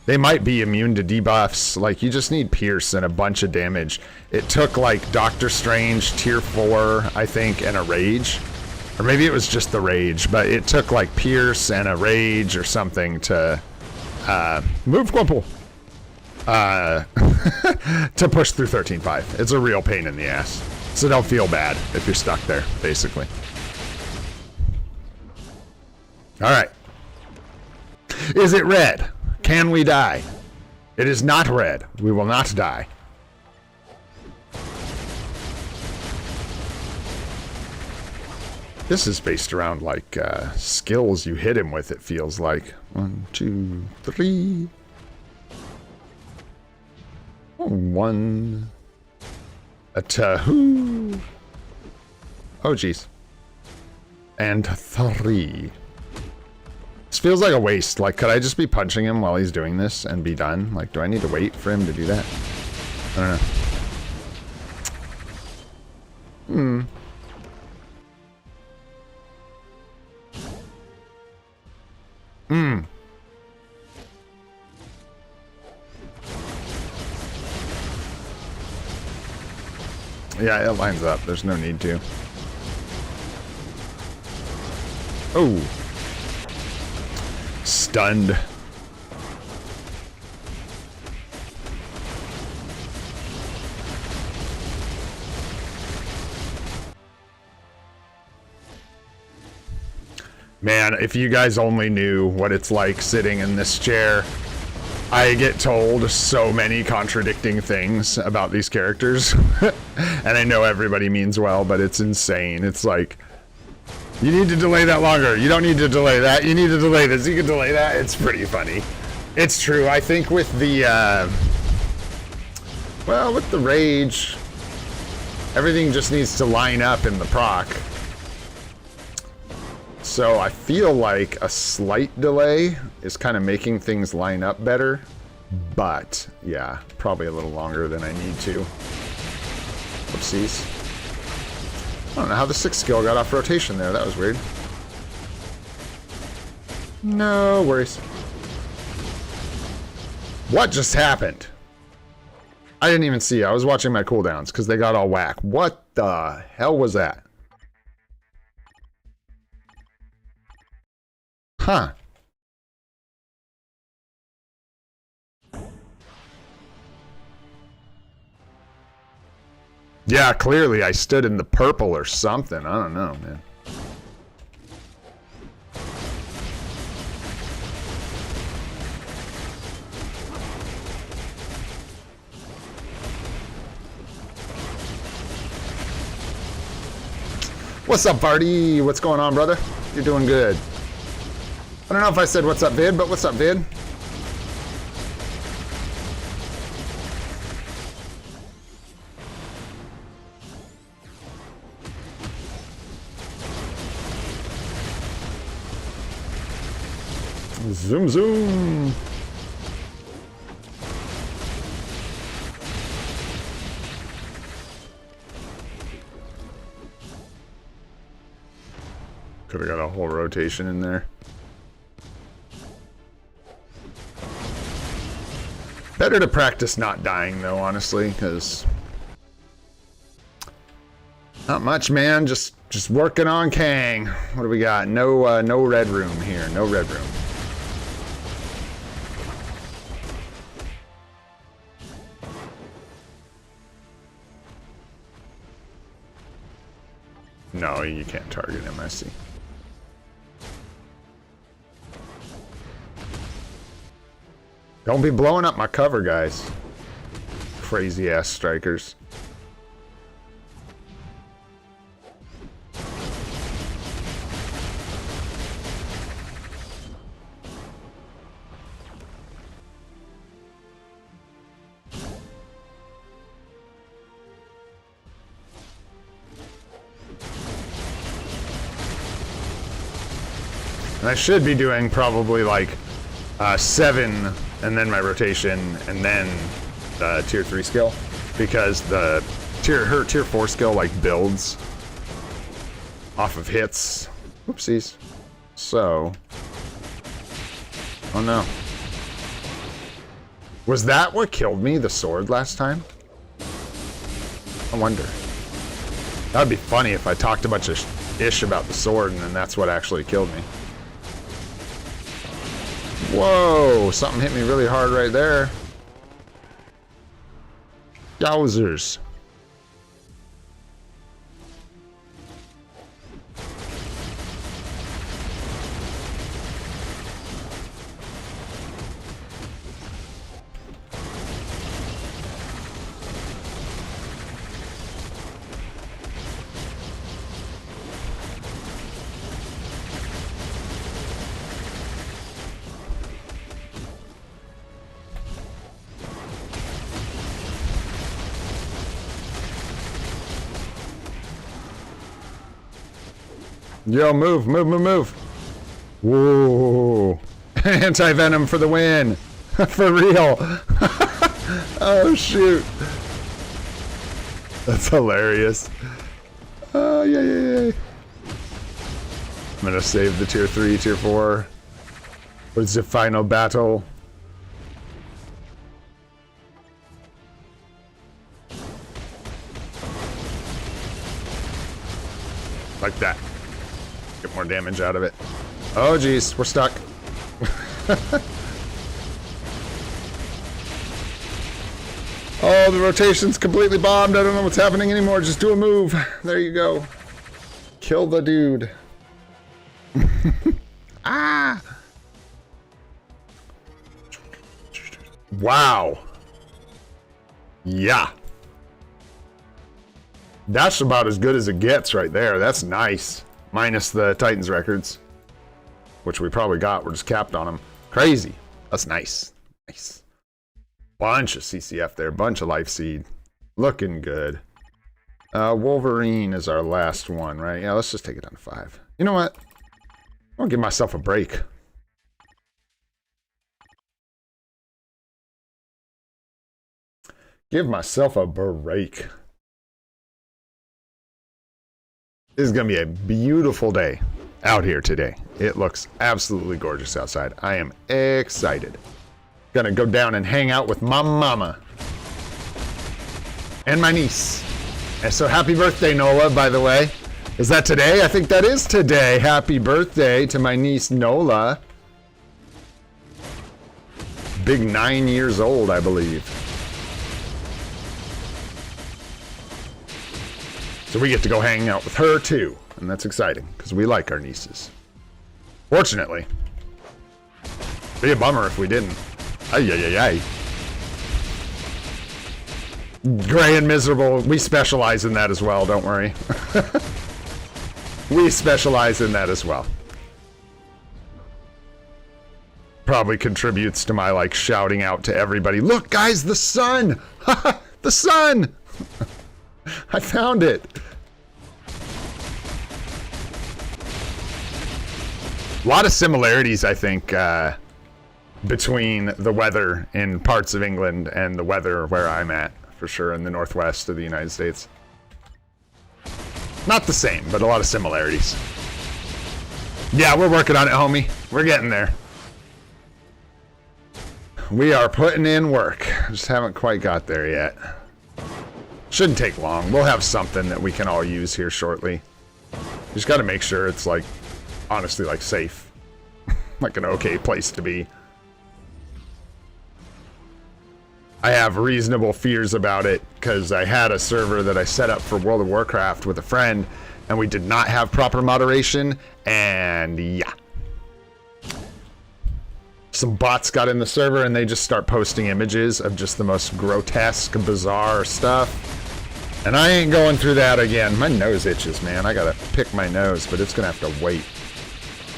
A: they might be immune to debuffs. Like, you just need Pierce and a bunch of damage. It took, like, Doctor Strange, Tier 4, I think, and a Rage. Or maybe it was just the Rage, but it took, like, Pierce and a Rage or something to, move Gwenpool. To push through 13.5. It's a real pain in the ass. So don't feel bad if you're stuck there, basically. Alright. Is it red? Can we die? It is not red. We will not die. This is based around, like, skills you hit him with, it feels like. 1, 2, 3. Oh, 1. A 2. Oh, jeez. And 3. As feels like a waste. Like, could I just be punching him while he's doing this and be done? Like, do I need to wait for him to do that? I don't know. Yeah, it lines up. There's no need to. Oh. Stunned. Man, if you guys only knew what it's like sitting in this chair. I get told so many contradicting things about these characters. And I know everybody means well, but it's insane. It's like, you need to delay that longer. You don't need to delay that. You need to delay this. You can delay that. It's pretty funny. It's true. I think with the, well, with the rage, everything just needs to line up in the proc. So I feel like a slight delay is kind of making things line up better. But, yeah, probably a little longer than I need to. Oopsies. I don't know how the 6th skill got off rotation there. That was weird. No worries. What just happened? I didn't even see. I was watching my cooldowns because they got all whack. What the hell was that? Huh. Yeah, clearly I stood in the purple or something. I don't know, man. What's up, Vardy? What's going on, brother? You're doing good. I don't know if I said what's up, vid, but what's up, vid? Zoom, zoom. Could have got a whole rotation in there. Better to practice not dying, though, honestly, because not much, man. Just working on Kang. What do we got? No, no red room here. No red room. No, you can't target him, I see. Don't be blowing up my cover, guys. Crazy ass strikers. And I should be doing probably like 7 and then my rotation and then the tier 3 skill, because the her tier 4 skill like builds off of hits. Oopsies. So, oh no. Was that what killed me, the sword, last time? I wonder. That'd be funny if I talked a bunch of ish about the sword and then that's what actually killed me. Whoa, something hit me really hard right there. Yowzers. Yo, move, move, move, move. Whoa. Anti-venom for the win. For real. Oh, shoot. That's hilarious. Oh, yay. I'm gonna save the tier 3, tier 4. What's the final battle? Like that. Get more damage out of it. Oh, geez, we're stuck. Oh, the rotation's completely bombed. I don't know what's happening anymore. Just do a move. There you go. Kill the dude. Ah! Wow. Yeah. That's about as good as it gets right there. That's nice. Minus the Titans records. Which we probably got. We're just capped on them. Crazy. That's nice. Nice. Bunch of CCF there. Bunch of life seed. Looking good. Wolverine is our last one, right? Yeah, let's just take it down to 5. You know what? I'll give myself a break. Give myself a break. This is going to be a beautiful day out here today. It looks absolutely gorgeous outside. I am excited. Gonna go down and hang out with my mama. And my niece. And so happy birthday, Nola, by the way. Is that today? I think that is today. Happy birthday to my niece, Nola. Big 9 years old, I believe. So we get to go hang out with her, too. And that's exciting, because we like our nieces. Fortunately. Be a bummer if we didn't. Ay. Gray and miserable, we specialize in that as well, don't worry. We specialize in that as well. Probably contributes to my, like, shouting out to everybody, look, guys, the sun! The sun! I found it! A lot of similarities, I think, between the weather in parts of England and the weather where I'm at, for sure, in the northwest of the United States. Not the same, but a lot of similarities. Yeah, we're working on it, homie. We're getting there. We are putting in work. Just haven't quite got there yet. Shouldn't take long. We'll have something that we can all use here shortly. Just got to make sure it's, like, honestly, like, safe. Like an okay place to be. I have reasonable fears about it because I had a server that I set up for World of Warcraft with a friend and we did not have proper moderation, and yeah. Some bots got in the server and they just start posting images of just the most grotesque, bizarre stuff. And I ain't going through that again. My nose itches, man. I gotta pick my nose, but it's gonna have to wait.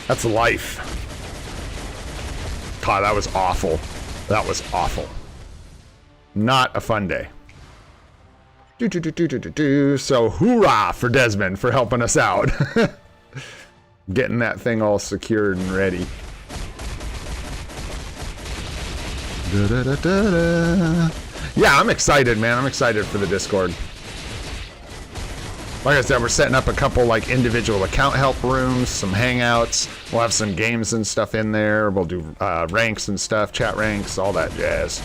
A: That's life. God, that was awful. That was awful. Not a fun day. So hoorah for Desmond for helping us out. Getting that thing all secured and ready. Yeah, I'm excited, man. I'm excited for the Discord. Like I said, we're setting up a couple like individual account help rooms, some hangouts. We'll have some games and stuff in there. We'll do ranks and stuff, chat ranks, all that jazz.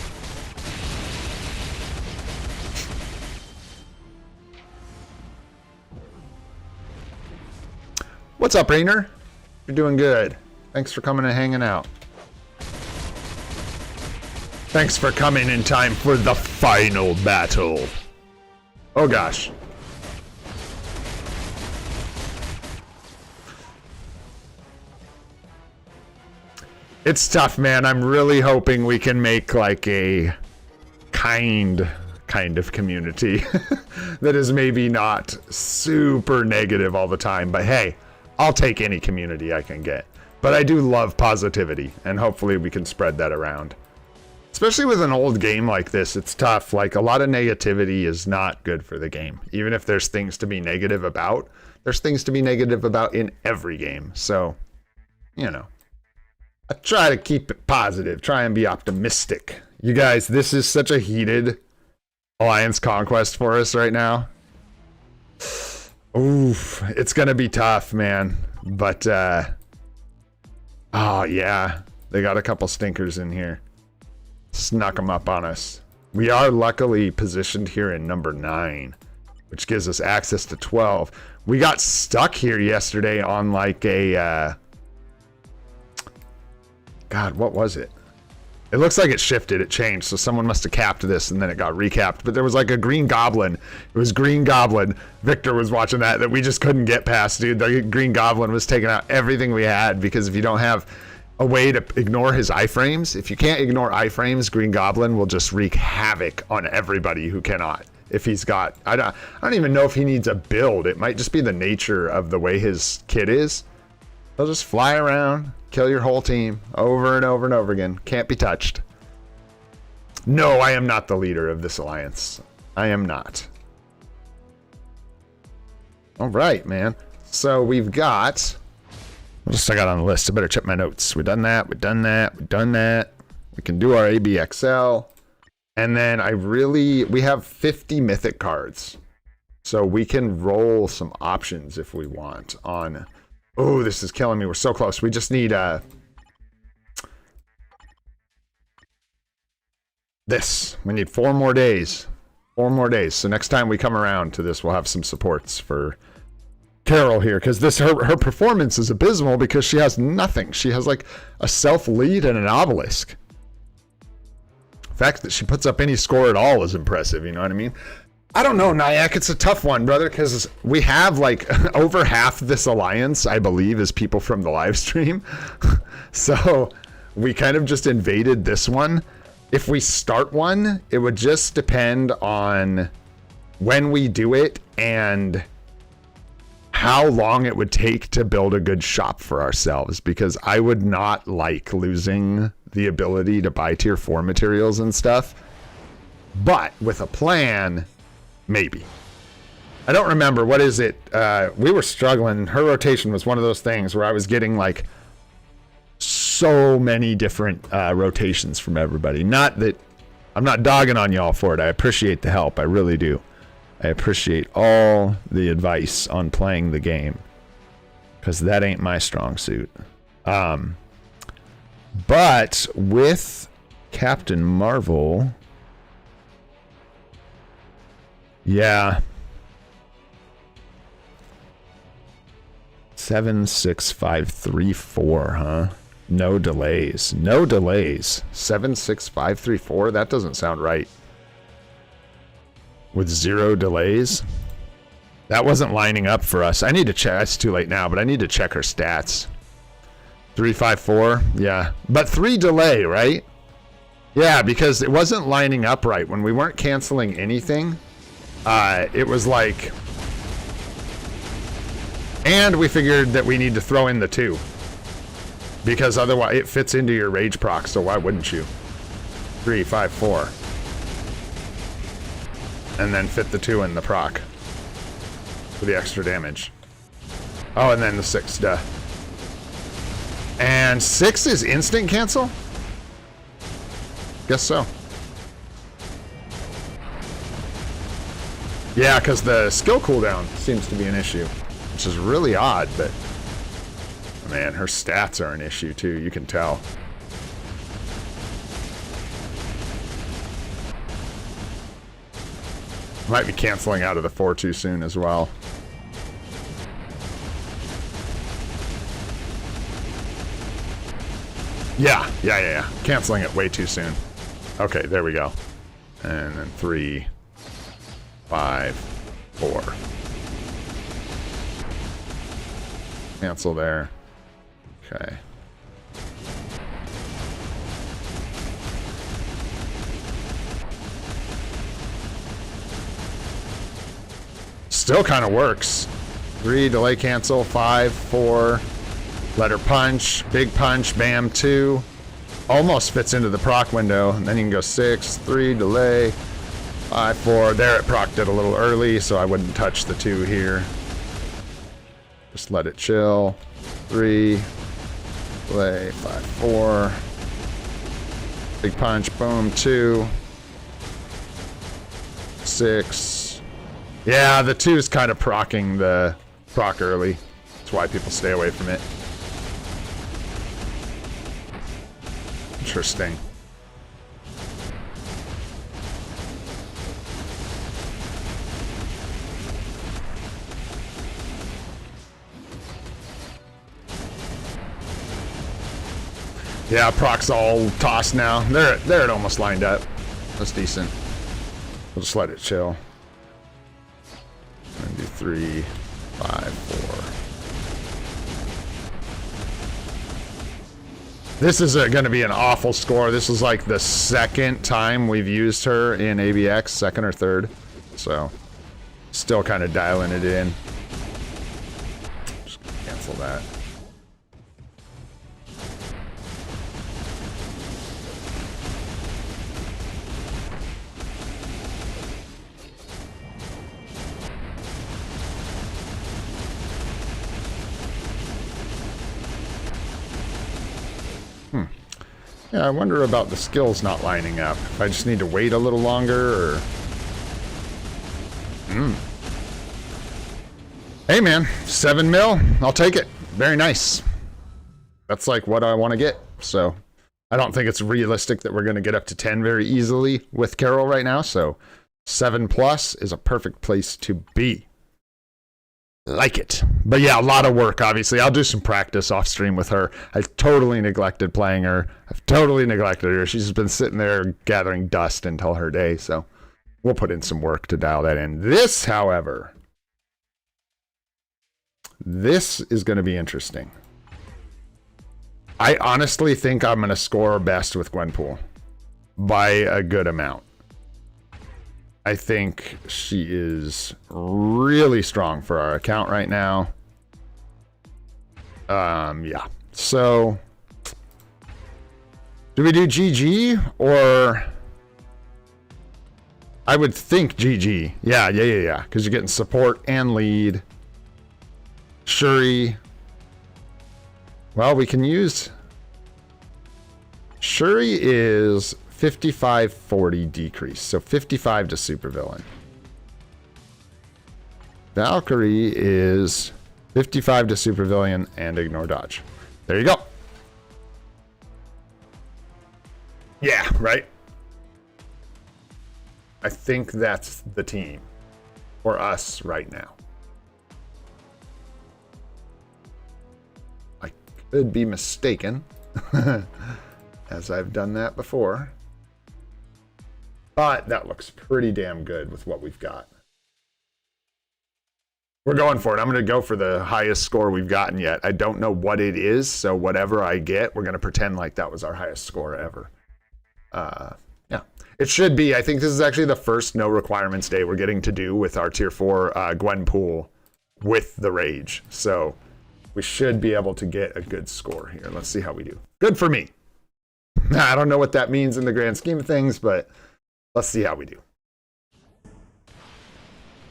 A: What's up, Rainer? You're doing good. Thanks for coming and hanging out. Thanks for coming in time for the final battle. Oh gosh. It's tough, man. I'm really hoping we can make like a kind of community that is maybe not super negative all the time, but hey, I'll take any community I can get. But I do love positivity, and hopefully we can spread that around. Especially with an old game like this, it's tough. Like, a lot of negativity is not good for the game. Even if there's things to be negative about, there's things to be negative about in every game. So, you know, I try to keep it positive, try and be optimistic. You guys, this is such a heated Alliance Conquest for us right now. Oof, it's gonna be tough, man. But, oh yeah, they got a couple stinkers in here. Snuck them up on us. We are luckily positioned here in number 9, which gives us access to 12. We got stuck here yesterday on like a, God, what was it? It looks like it shifted, it changed, so someone must have capped this and then it got recapped. But there was like a green goblin. It was green goblin. Victor was watching that we just couldn't get past, dude. The green goblin was taking out everything we had, because if you don't have a way to ignore his iframes, if you can't ignore iframes, green goblin will just wreak havoc on everybody who cannot. If he's got, I don't even know if he needs a build. It might just be the nature of the way his kit is. He'll just fly around, kill your whole team over and over and over again. Can't be touched. No, I am not the leader of this alliance. I am not. All right, man. So we've got, what else I got on the list? I better check my notes. We've done that. We've done that. We've done that. We can do our ABXL. And then we have 50 Mythic cards. So we can roll some options if we want on, oh, this is killing me. We're so close. We just need this. We need 4 more days. 4 more days. So next time we come around to this, we'll have some supports for Carol here, because this her performance is abysmal because she has nothing. She has like a self-lead and an obelisk. The fact that she puts up any score at all is impressive, you know what I mean? I don't know, Nyack, it's a tough one, brother, because we have like over half this alliance, I believe, is people from the live stream. So we kind of just invaded this one. If we start one, it would just depend on when we do it and how long it would take to build a good shop for ourselves, because I would not like losing the ability to buy tier 4 materials and stuff. But with a plan, maybe. I don't remember, what is it? We were struggling. Her rotation was one of those things where I was getting like so many different rotations from everybody. Not that I'm not dogging on y'all for it. I appreciate the help. I really do. I appreciate all the advice on playing the game, because that ain't my strong suit. But with Captain Marvel, yeah, 76534, huh? No delays. No delays. 76534. That doesn't sound right. With 0 delays. That wasn't lining up for us. I need to check. It's too late now, but I need to check her stats. 354. Yeah. But 3 delay, right? Yeah, because it wasn't lining up right. When we weren't canceling anything, it was like... And we figured that we need to throw in the 2. Because otherwise it fits into your rage proc, so why wouldn't you? 3, 5, 4. And then fit the 2 in the proc for the extra damage. Oh, and then the 6, duh. And 6 is instant cancel? Guess so. Yeah, because the skill cooldown seems to be an issue, which is really odd, but man, her stats are an issue too, you can tell. Might be canceling out of the 4 too soon as well. Yeah. Canceling it way too soon. Okay, there we go. And then 3, 5, 4. Cancel there. Okay. Still kind of works. 3, delay cancel, 5, 4, let her punch, big punch, bam, 2. Almost fits into the proc window. And then you can go 6, 3, delay, 5, 4. There it procced it a little early, so I wouldn't touch the 2 here. Just let it chill. 3, Play 5-4. Big punch, boom, 2. 6. Yeah, the 2 is kind of procking the proc early. That's why people stay away from it. Interesting. Yeah, proc's all tossed now. They're it almost lined up. That's decent. We'll just let it chill. 93, 5, 4. This is going to be an awful score. This is like the second time we've used her in ABX, second or third. So, still kind of dialing it in. Just cancel that. Yeah, I wonder about the skills not lining up. If I just need to wait a little longer, or... Hey, man. 7 mil. I'll take it. Very nice. That's like what I want to get. So, I don't think it's realistic that we're going to get up to 10 very easily with Carol right now. So, 7 plus is a perfect place to be. Like it. But yeah, a lot of work, obviously. I'll do some practice off stream with her. I totally neglected playing her. I've totally neglected her. She's been sitting there gathering dust until her day, so we'll put in some work to dial that in. This, however, this is going to be interesting. I honestly think I'm going to score best with Gwenpool by a good amount. I think she is really strong for our account right now. Yeah. So, do we do GG or? I would think GG. Yeah. Because you're getting support and lead. Shuri. Well, we can use. Shuri is 55-40 decrease, so 55 to supervillain. Valkyrie is 55 to supervillain and ignore dodge. There you go. Yeah, right? I think that's the team for us right now. I could be mistaken, as I've done that before. But that looks pretty damn good with what we've got. We're going for it. I'm going to go for the highest score we've gotten yet. I don't know what it is, so whatever I get, we're going to pretend like that was our highest score ever. Yeah. It should be. I think this is actually the first no requirements day we're getting to do with our tier 4 Gwenpool with the Rage. So we should be able to get a good score here. Let's see how we do. Good for me. I don't know what that means in the grand scheme of things, but let's see how we do.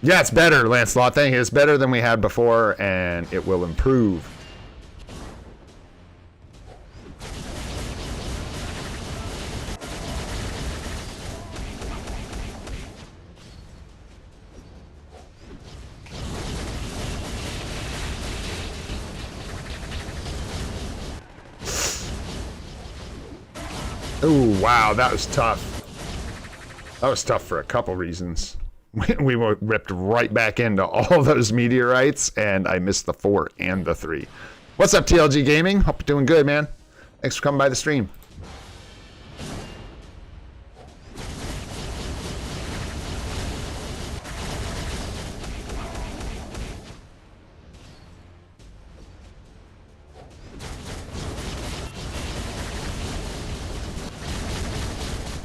A: Yeah, it's better, Lancelot. Thank you. It's better than we had before, and it will improve. Oh, wow, that was tough. That was tough for a couple reasons. We were ripped right back into all those meteorites, and I missed the 4 and the 3. What's up, TLG Gaming? Hope you're doing good, man. Thanks for coming by the stream.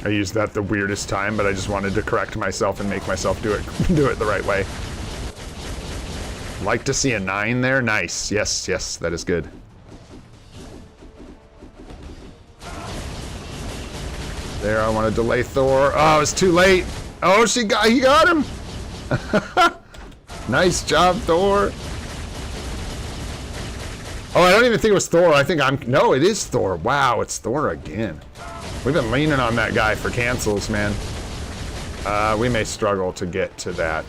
A: I used that the weirdest time, but I just wanted to correct myself and make myself do it the right way. Like to see a 9 there. Nice. Yes, yes, that is good. There, I want to delay Thor. Oh, it's too late. Oh, he got him. Nice job, Thor. Oh, I don't even think it was Thor. I think no, it is Thor. Wow, it's Thor again. We've been leaning on that guy for cancels, man. We may struggle to get to that.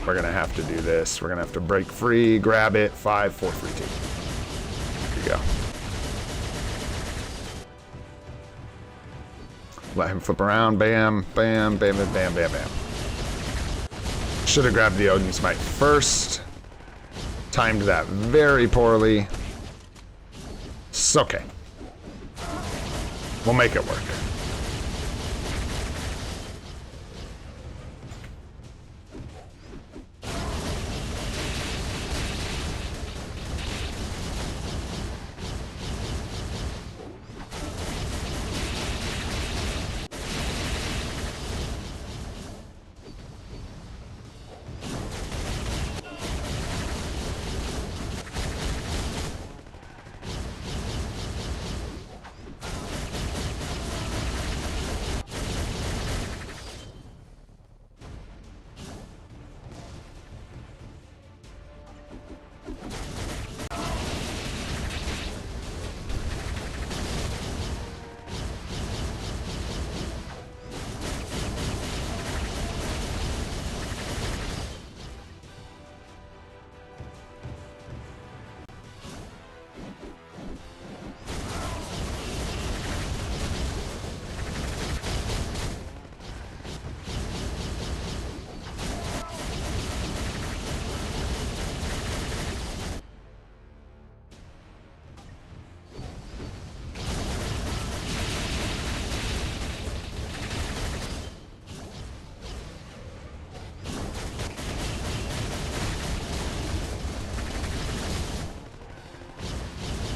A: We're gonna have to do this. We're gonna have to break free, grab it. 5, 4, 3, 2. Here you go. Let him flip around. Bam, bam, bam, bam, bam, bam, bam. Should have grabbed the Odin's Might first. Timed that very poorly. It's okay. We'll make it work.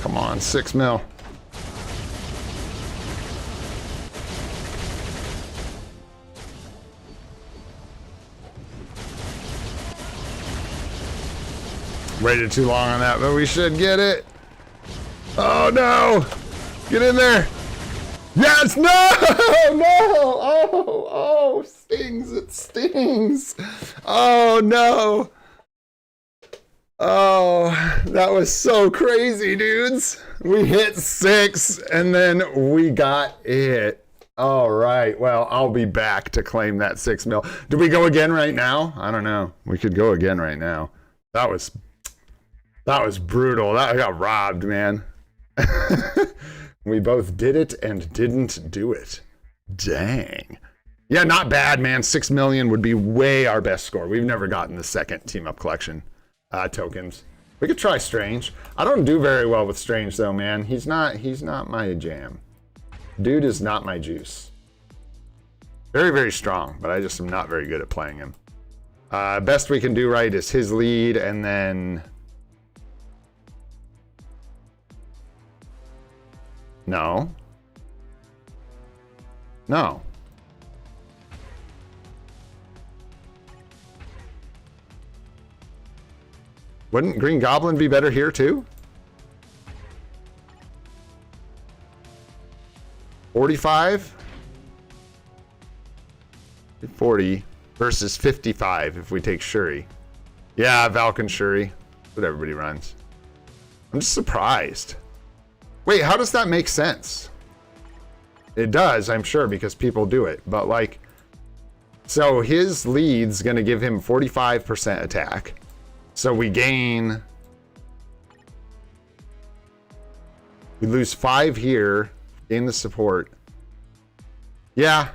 A: Come on, 6 mil. Waited too long on that, but we should get it. Oh no! Get in there! Yes! No! No! Oh, stings! It stings! Oh no! Oh, that was so crazy, dudes. We hit 6 and then we got it. All right. Well, I'll be back to claim that 6 mil. Do we go again right now? I don't know. We could go again right now. That was brutal. I got robbed, man. We both did it and didn't do it. Dang. Yeah, not bad, man. 6 million would be way our best score. We've never gotten the second team up collection. Tokens. We could try Strange. I don't do very well with Strange though, man. He's not my jam. Dude is not my juice. Very, very strong, but I just am not very good at playing him. Best we can do right is his lead and then... No. No. Wouldn't Green Goblin be better here too? 45? 40 versus 55 if we take Shuri. Yeah, Valken Shuri. That's what everybody runs. I'm just surprised. Wait, how does that make sense? It does, I'm sure, because people do it. But like, so his lead's gonna give him 45% attack. So we gain, we lose 5 here, gain the support. Yeah,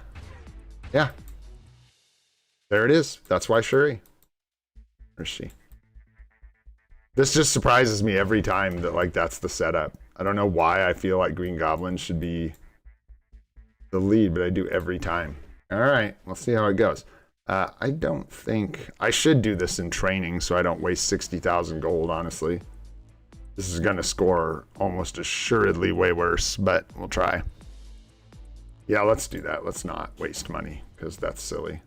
A: yeah. There it is. That's why Shuri. Where's she? This just surprises me every time that like that's the setup. I don't know why I feel like Green Goblin should be the lead, but I do every time. All right, we'll see how it goes. I don't think I should do this in training so I don't waste 60,000 gold, honestly. This is gonna score almost assuredly way worse, but we'll try. Yeah, let's do that. Let's not waste money because that's silly.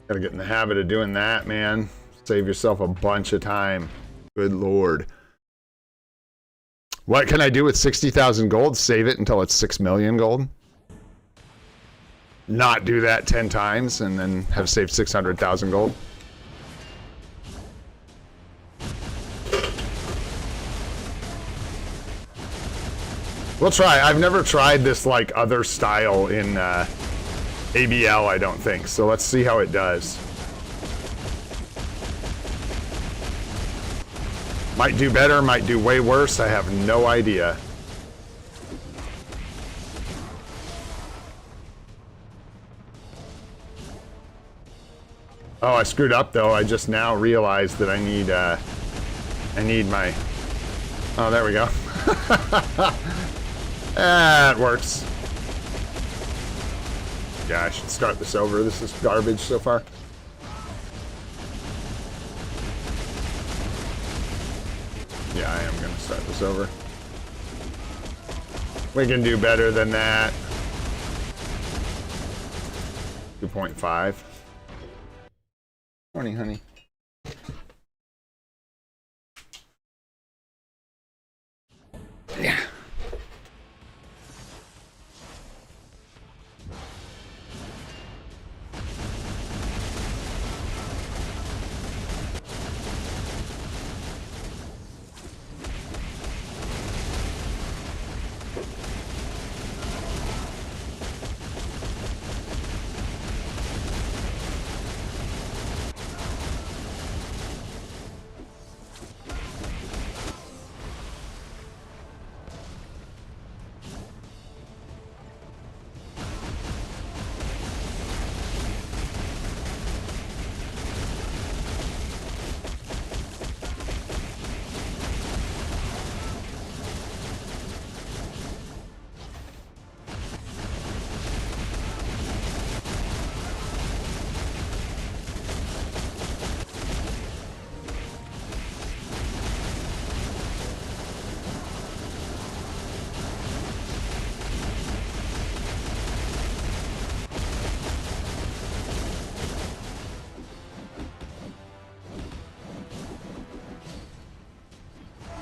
A: Gotta get in the habit of doing that, man. Save yourself a bunch of time. Good Lord. What can I do with 60,000 gold? Save it until it's 6 million gold? not do that 10 times and then have saved 600,000 gold. We'll try. I've never tried this like other style in ABL, I don't think. So let's see how it does. Might do better, might do way worse. I have no idea. Oh, I screwed up though. I just now realized that I need my... Oh, there we go. That works. Yeah, I should start this over. This is garbage so far. Yeah, I am going to start this over. We can do better than that. 2.5. Morning, honey. Yeah.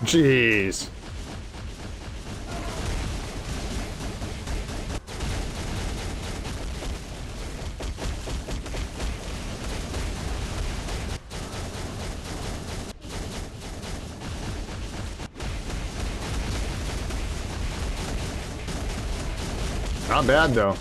A: Jeez. Not bad though.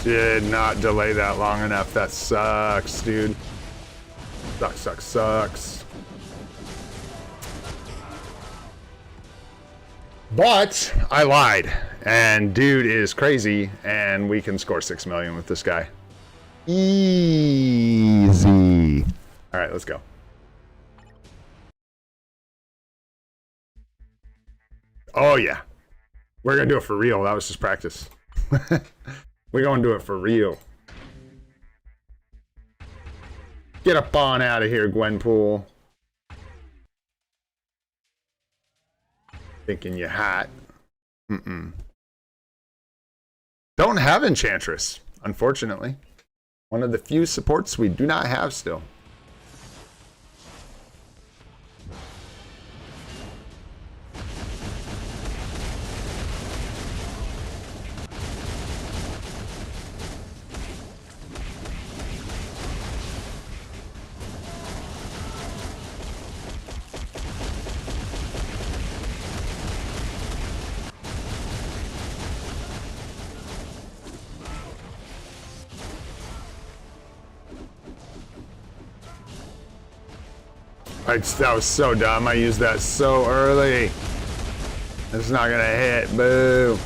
A: Did not delay that long enough. That sucks, dude. Sucks. But I lied, and dude is crazy, and we can score 6 million with this guy. Easy. All right, let's go. Oh yeah, we're gonna do it for real. That was just practice. We're gonna do it for real. Get up on out of here, Gwenpool. Thinking you're hot. Don't have Enchantress, unfortunately. One of the few supports we do not have still. That was so dumb. I used that so early. It's not gonna hit. Boo.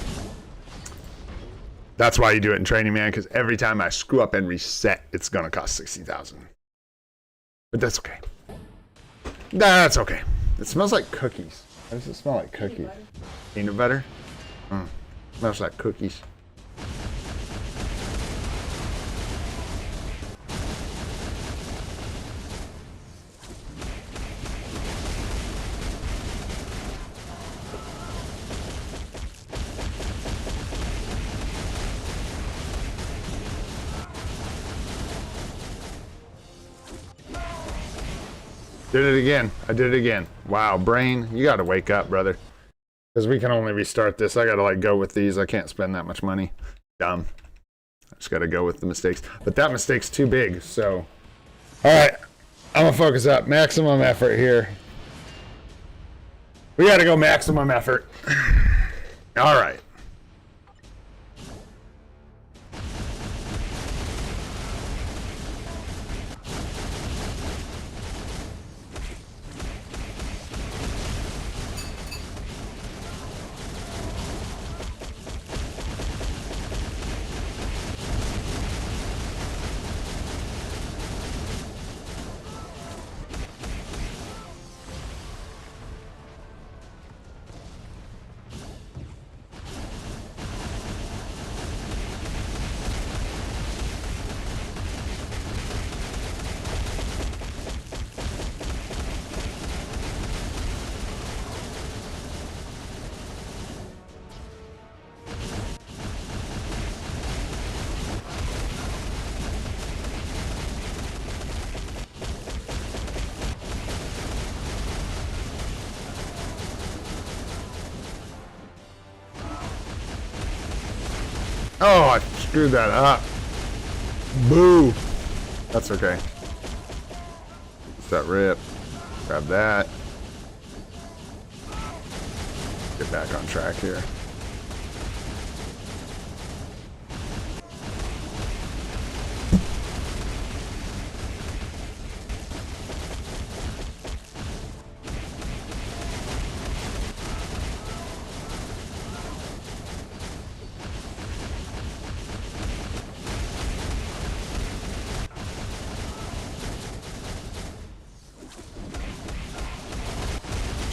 A: That's why you do it in training, man, because every time I screw up and reset, it's gonna cost 60,000. But that's okay. That's okay. It smells like cookies. Why does it smell like cookies? Peanut butter? Smells like cookies. Did it again. I did it again. Wow, brain, you gotta wake up, brother. Because we can only restart this. I gotta like go with these. I can't spend that much money. Dumb. I just gotta go with the mistakes. But that mistake's too big, so. Alright. I'm gonna focus up. Maximum effort here. We gotta go maximum effort. Alright. Oh, I screwed that up. Boo. That's okay. Let that rip. Grab that. Get back on track here.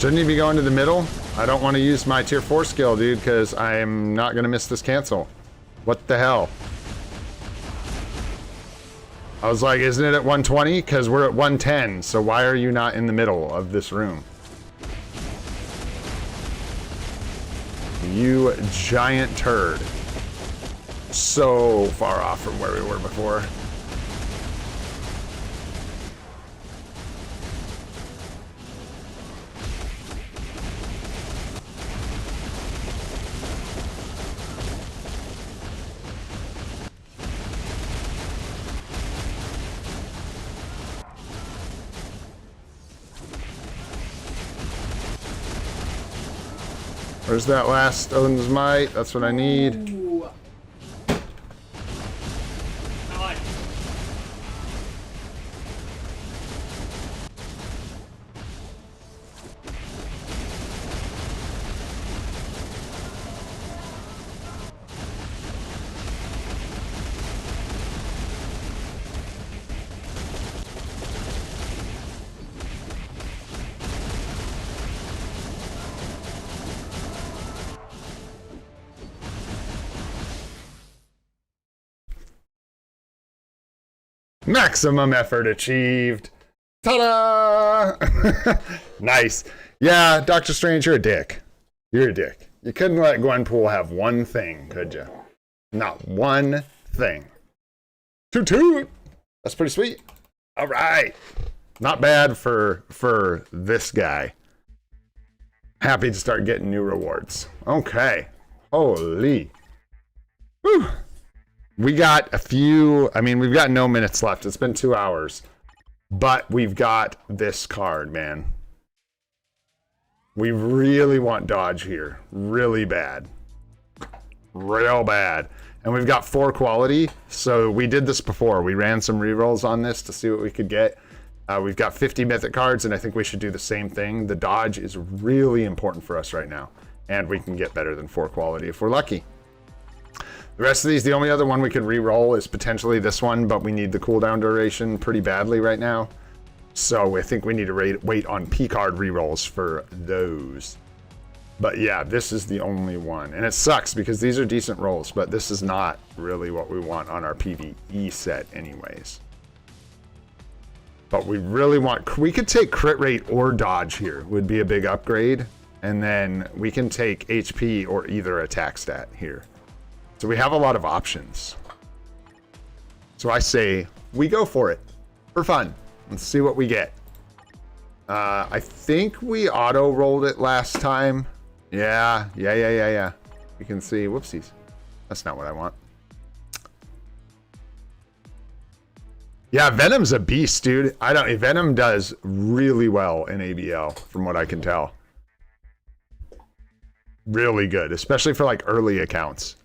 A: Shouldn't he be going to the middle? I don't want to use my tier 4 skill, dude, because I'm not going to miss this cancel. What the hell? I was like, isn't it at 120? Because we're at 110, so why are you not in the middle of this room? You giant turd. So far off from where we were before. Where's that last Odin's Might? That's what I need.
B: Ooh. Nice.
A: Maximum effort achieved. Ta-da! Nice. Yeah, Doctor Strange, you're a dick. You're a dick. You couldn't let Gwenpool have one thing, could you? Not one thing. Toot toot! That's pretty sweet. All right. Not bad for this guy. Happy to start getting new rewards. Okay. Holy. Whew. We got a few, I mean, we've got no minutes left. It's been 2 hours. But we've got this card, man. We really want dodge here. Really bad. Real bad. And we've got 4 quality. So we did this before. We ran some rerolls on this to see what we could get. We've got 50 mythic cards, and I think we should do the same thing. The dodge is really important for us right now. And we can get better than 4 quality if we're lucky. The rest of these, the only other one we could re-roll is potentially this one, but we need the cooldown duration pretty badly right now. So I think we need to wait on Picard re-rolls for those. But yeah, this is the only one. And it sucks because these are decent rolls, but this is not really what we want on our PvE set anyways. But we really want, we could take crit rate or dodge here, would be a big upgrade. And then we can take HP or either attack stat here. So we have a lot of options. So I say we go for it for fun. Let's see what we get. I think we auto-rolled it last time. Yeah. You can see, whoopsies. That's not what I want. Yeah, Venom's a beast, dude. Venom does really well in ABL, from what I can tell. Really good, especially for like early accounts.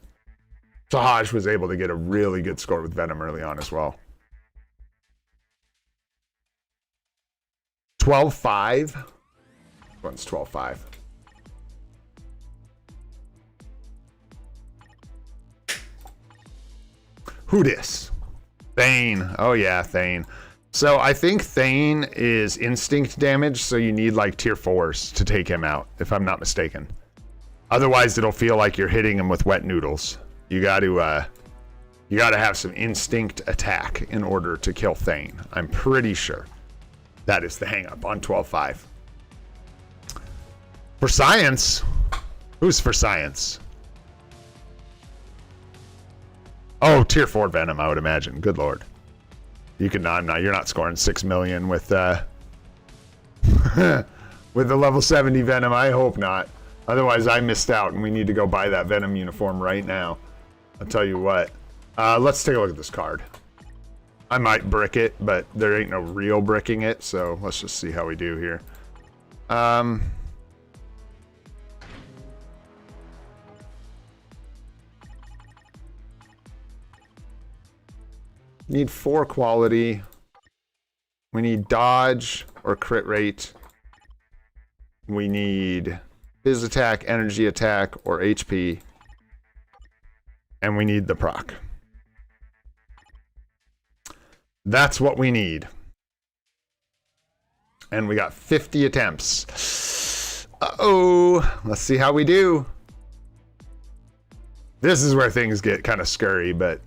A: Sahaj was able to get a really good score with Venom early on as well. 12-5. One's 12-5. Who dis? Thane. Oh yeah, Thane. So I think Thane is instinct damage, so you need like tier 4s to take him out, if I'm not mistaken. Otherwise, it'll feel like you're hitting him with wet noodles. You got to have some instinct attack in order to kill Thane. I'm pretty sure that is the hang-up on 12-5. For science, who's for science? Oh, tier 4 Venom, I would imagine. Good lord. You can not. You're not scoring 6 million with with the level 70 Venom. I hope not. Otherwise, I missed out, and we need to go buy that Venom uniform right now. I'll tell you what. Let's take a look at this card. I might brick it, but there ain't no real bricking it, so let's just see how we do here. Need 4 quality. We need dodge or crit rate. We need phys attack, energy attack, or HP. And we need the proc. That's what we need. And we got 50 attempts. Uh-oh. Let's see how we do. This is where things get kind of scurry, but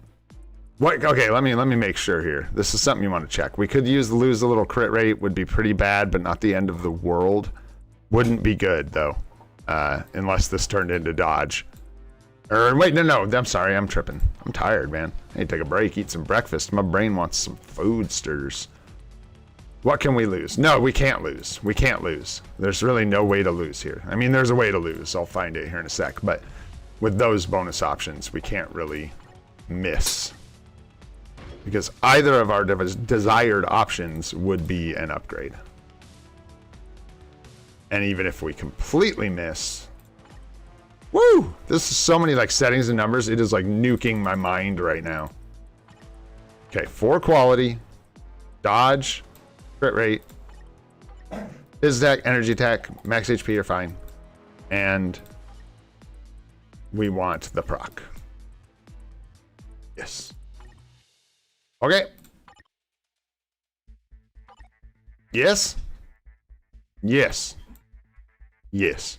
A: what? Okay, let me make sure here. This is something you want to check. We could lose a little crit rate, would be pretty bad, but not the end of the world. Wouldn't be good though, unless this turned into dodge. Or wait, no, I'm sorry, I'm tripping. I'm tired, man. I need to take a break, eat some breakfast. My brain wants some food stirs. What can we lose? No, we can't lose. We can't lose. There's really no way to lose here. I mean, there's a way to lose. I'll find it here in a sec, but with those bonus options, we can't really miss. Because either of our desired options would be an upgrade. And even if we completely miss, woo! This is so many like settings and numbers. It is like nuking my mind right now. Okay, 4 quality, dodge, crit rate, phys attack, energy attack, max HP are fine. And we want the proc. Yes. Okay. Yes. Yes. Yes.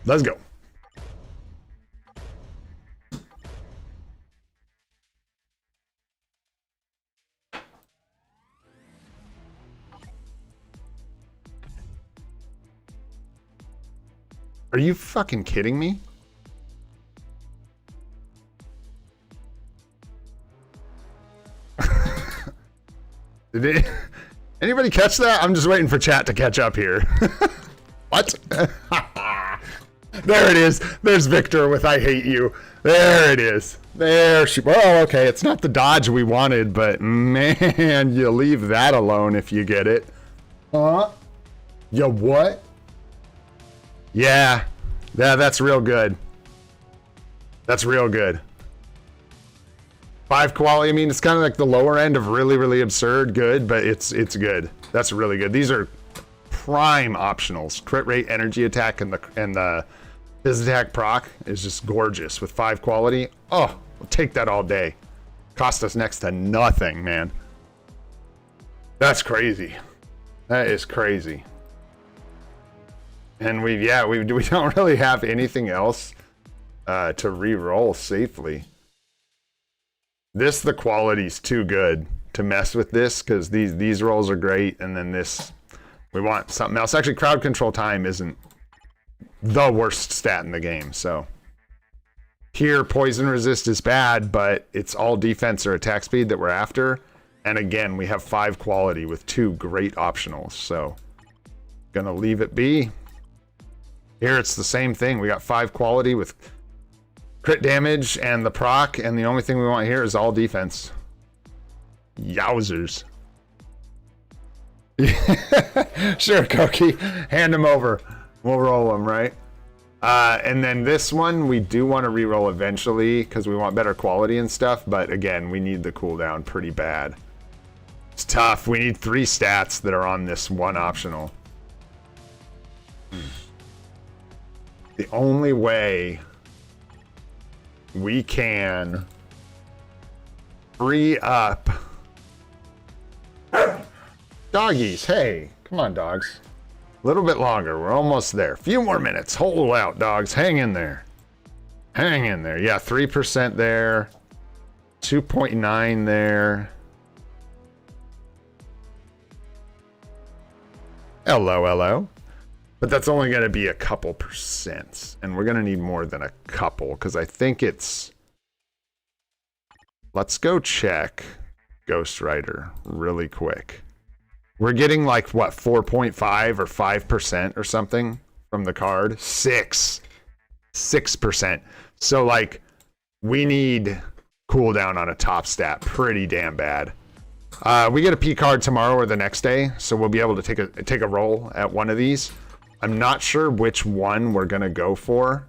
A: Let's go. Are you fucking kidding me? Did anybody catch that? I'm just waiting for chat to catch up here. What? There it is. There's Victor with I hate you. There it is. There she. Oh, okay. It's not the dodge we wanted, but man, you leave that alone if you get it. Huh? You what? Yeah. Yeah, that's real good. That's real good. 5 quality. I mean, it's kind of like the lower end of really, really absurd good, but it's good. That's really good. These are prime optionals. Crit rate, energy attack, and the phys attack proc is just gorgeous with 5 quality. Oh, we'll take that all day. Cost us next to nothing, man. That's crazy. That is crazy. And we don't really have anything else to re-roll safely. The quality's too good to mess with this because these rolls are great, and then this, we want something else. Actually, crowd control time isn't the worst stat in the game, so. Here, poison resist is bad, but it's all defense or attack speed that we're after. And again, we have 5 quality with 2 great optionals. So, gonna leave it be. Here it's the same thing. We got 5 quality with crit damage and the proc, and the only thing we want here is all defense. Yowzers. Sure, Koki. Hand them over. We'll roll them, right? And then this one, we do want to reroll eventually because we want better quality and stuff, but again, we need the cooldown pretty bad. It's tough. We need 3 stats that are on this one optional. The only way we can free up doggies. Hey, come on, dogs. A little bit longer. We're almost there. Few more minutes. Hold out, dogs. Hang in there. Hang in there. Yeah, 3% there. 2.9 there. Hello, hello. But that's only going to be a couple percents. And we're going to need more than a couple because I think it's... Let's go check Ghost Rider really quick. We're getting like, what, 4.5 or 5% or something from the card? 6%. So, like, we need cooldown on a top stat pretty damn bad. We get a Picard tomorrow or the next day, so we'll be able to take a roll at one of these. I'm not sure which one we're going to go for.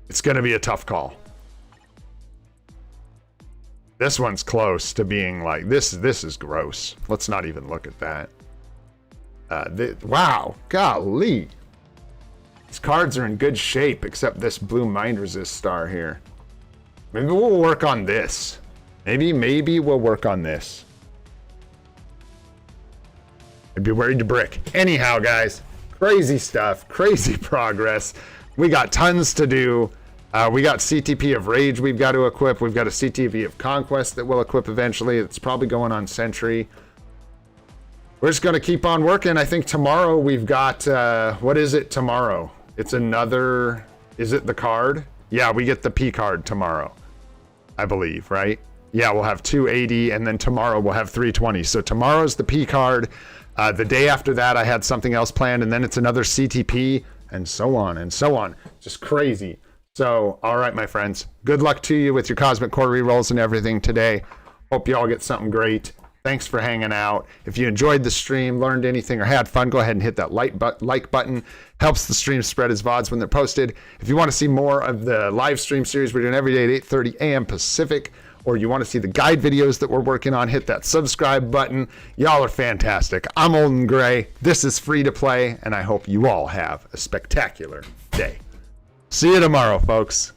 A: It's going to be a tough call. This one's close to being like, this is gross. Let's not even look at that. Wow, golly. These cards are in good shape, except this blue Mind Resist star here. Maybe we'll work on this. Maybe we'll work on this. I'd be worried to brick. Anyhow, guys, crazy stuff, crazy progress. We got tons to do. We got CTP of Rage we've got to equip. We've got a CTP of Conquest that we'll equip eventually. It's probably going on Sentry. We're just going to keep on working. I think tomorrow we've got, what is it tomorrow? It's another, is it the card? Yeah, we get the Picard tomorrow, I believe, right? Yeah, we'll have 280, and then tomorrow we'll have 320. So tomorrow's the Picard. The day after that, I had something else planned, and then it's another CTP, and so on and so on. Just crazy. So, all right, my friends. Good luck to you with your Cosmic Core rerolls and everything today. Hope you all get something great. Thanks for hanging out. If you enjoyed the stream, learned anything, or had fun, go ahead and hit that like button. Helps the stream spread as VODs when they're posted. If you want to see more of the live stream series we're doing every day at 8:30 a.m. Pacific, or you want to see the guide videos that we're working on, hit that subscribe button. Y'all are fantastic. I'm Old and Gray. This is Free to Play, and I hope you all have a spectacular day. See you tomorrow, folks.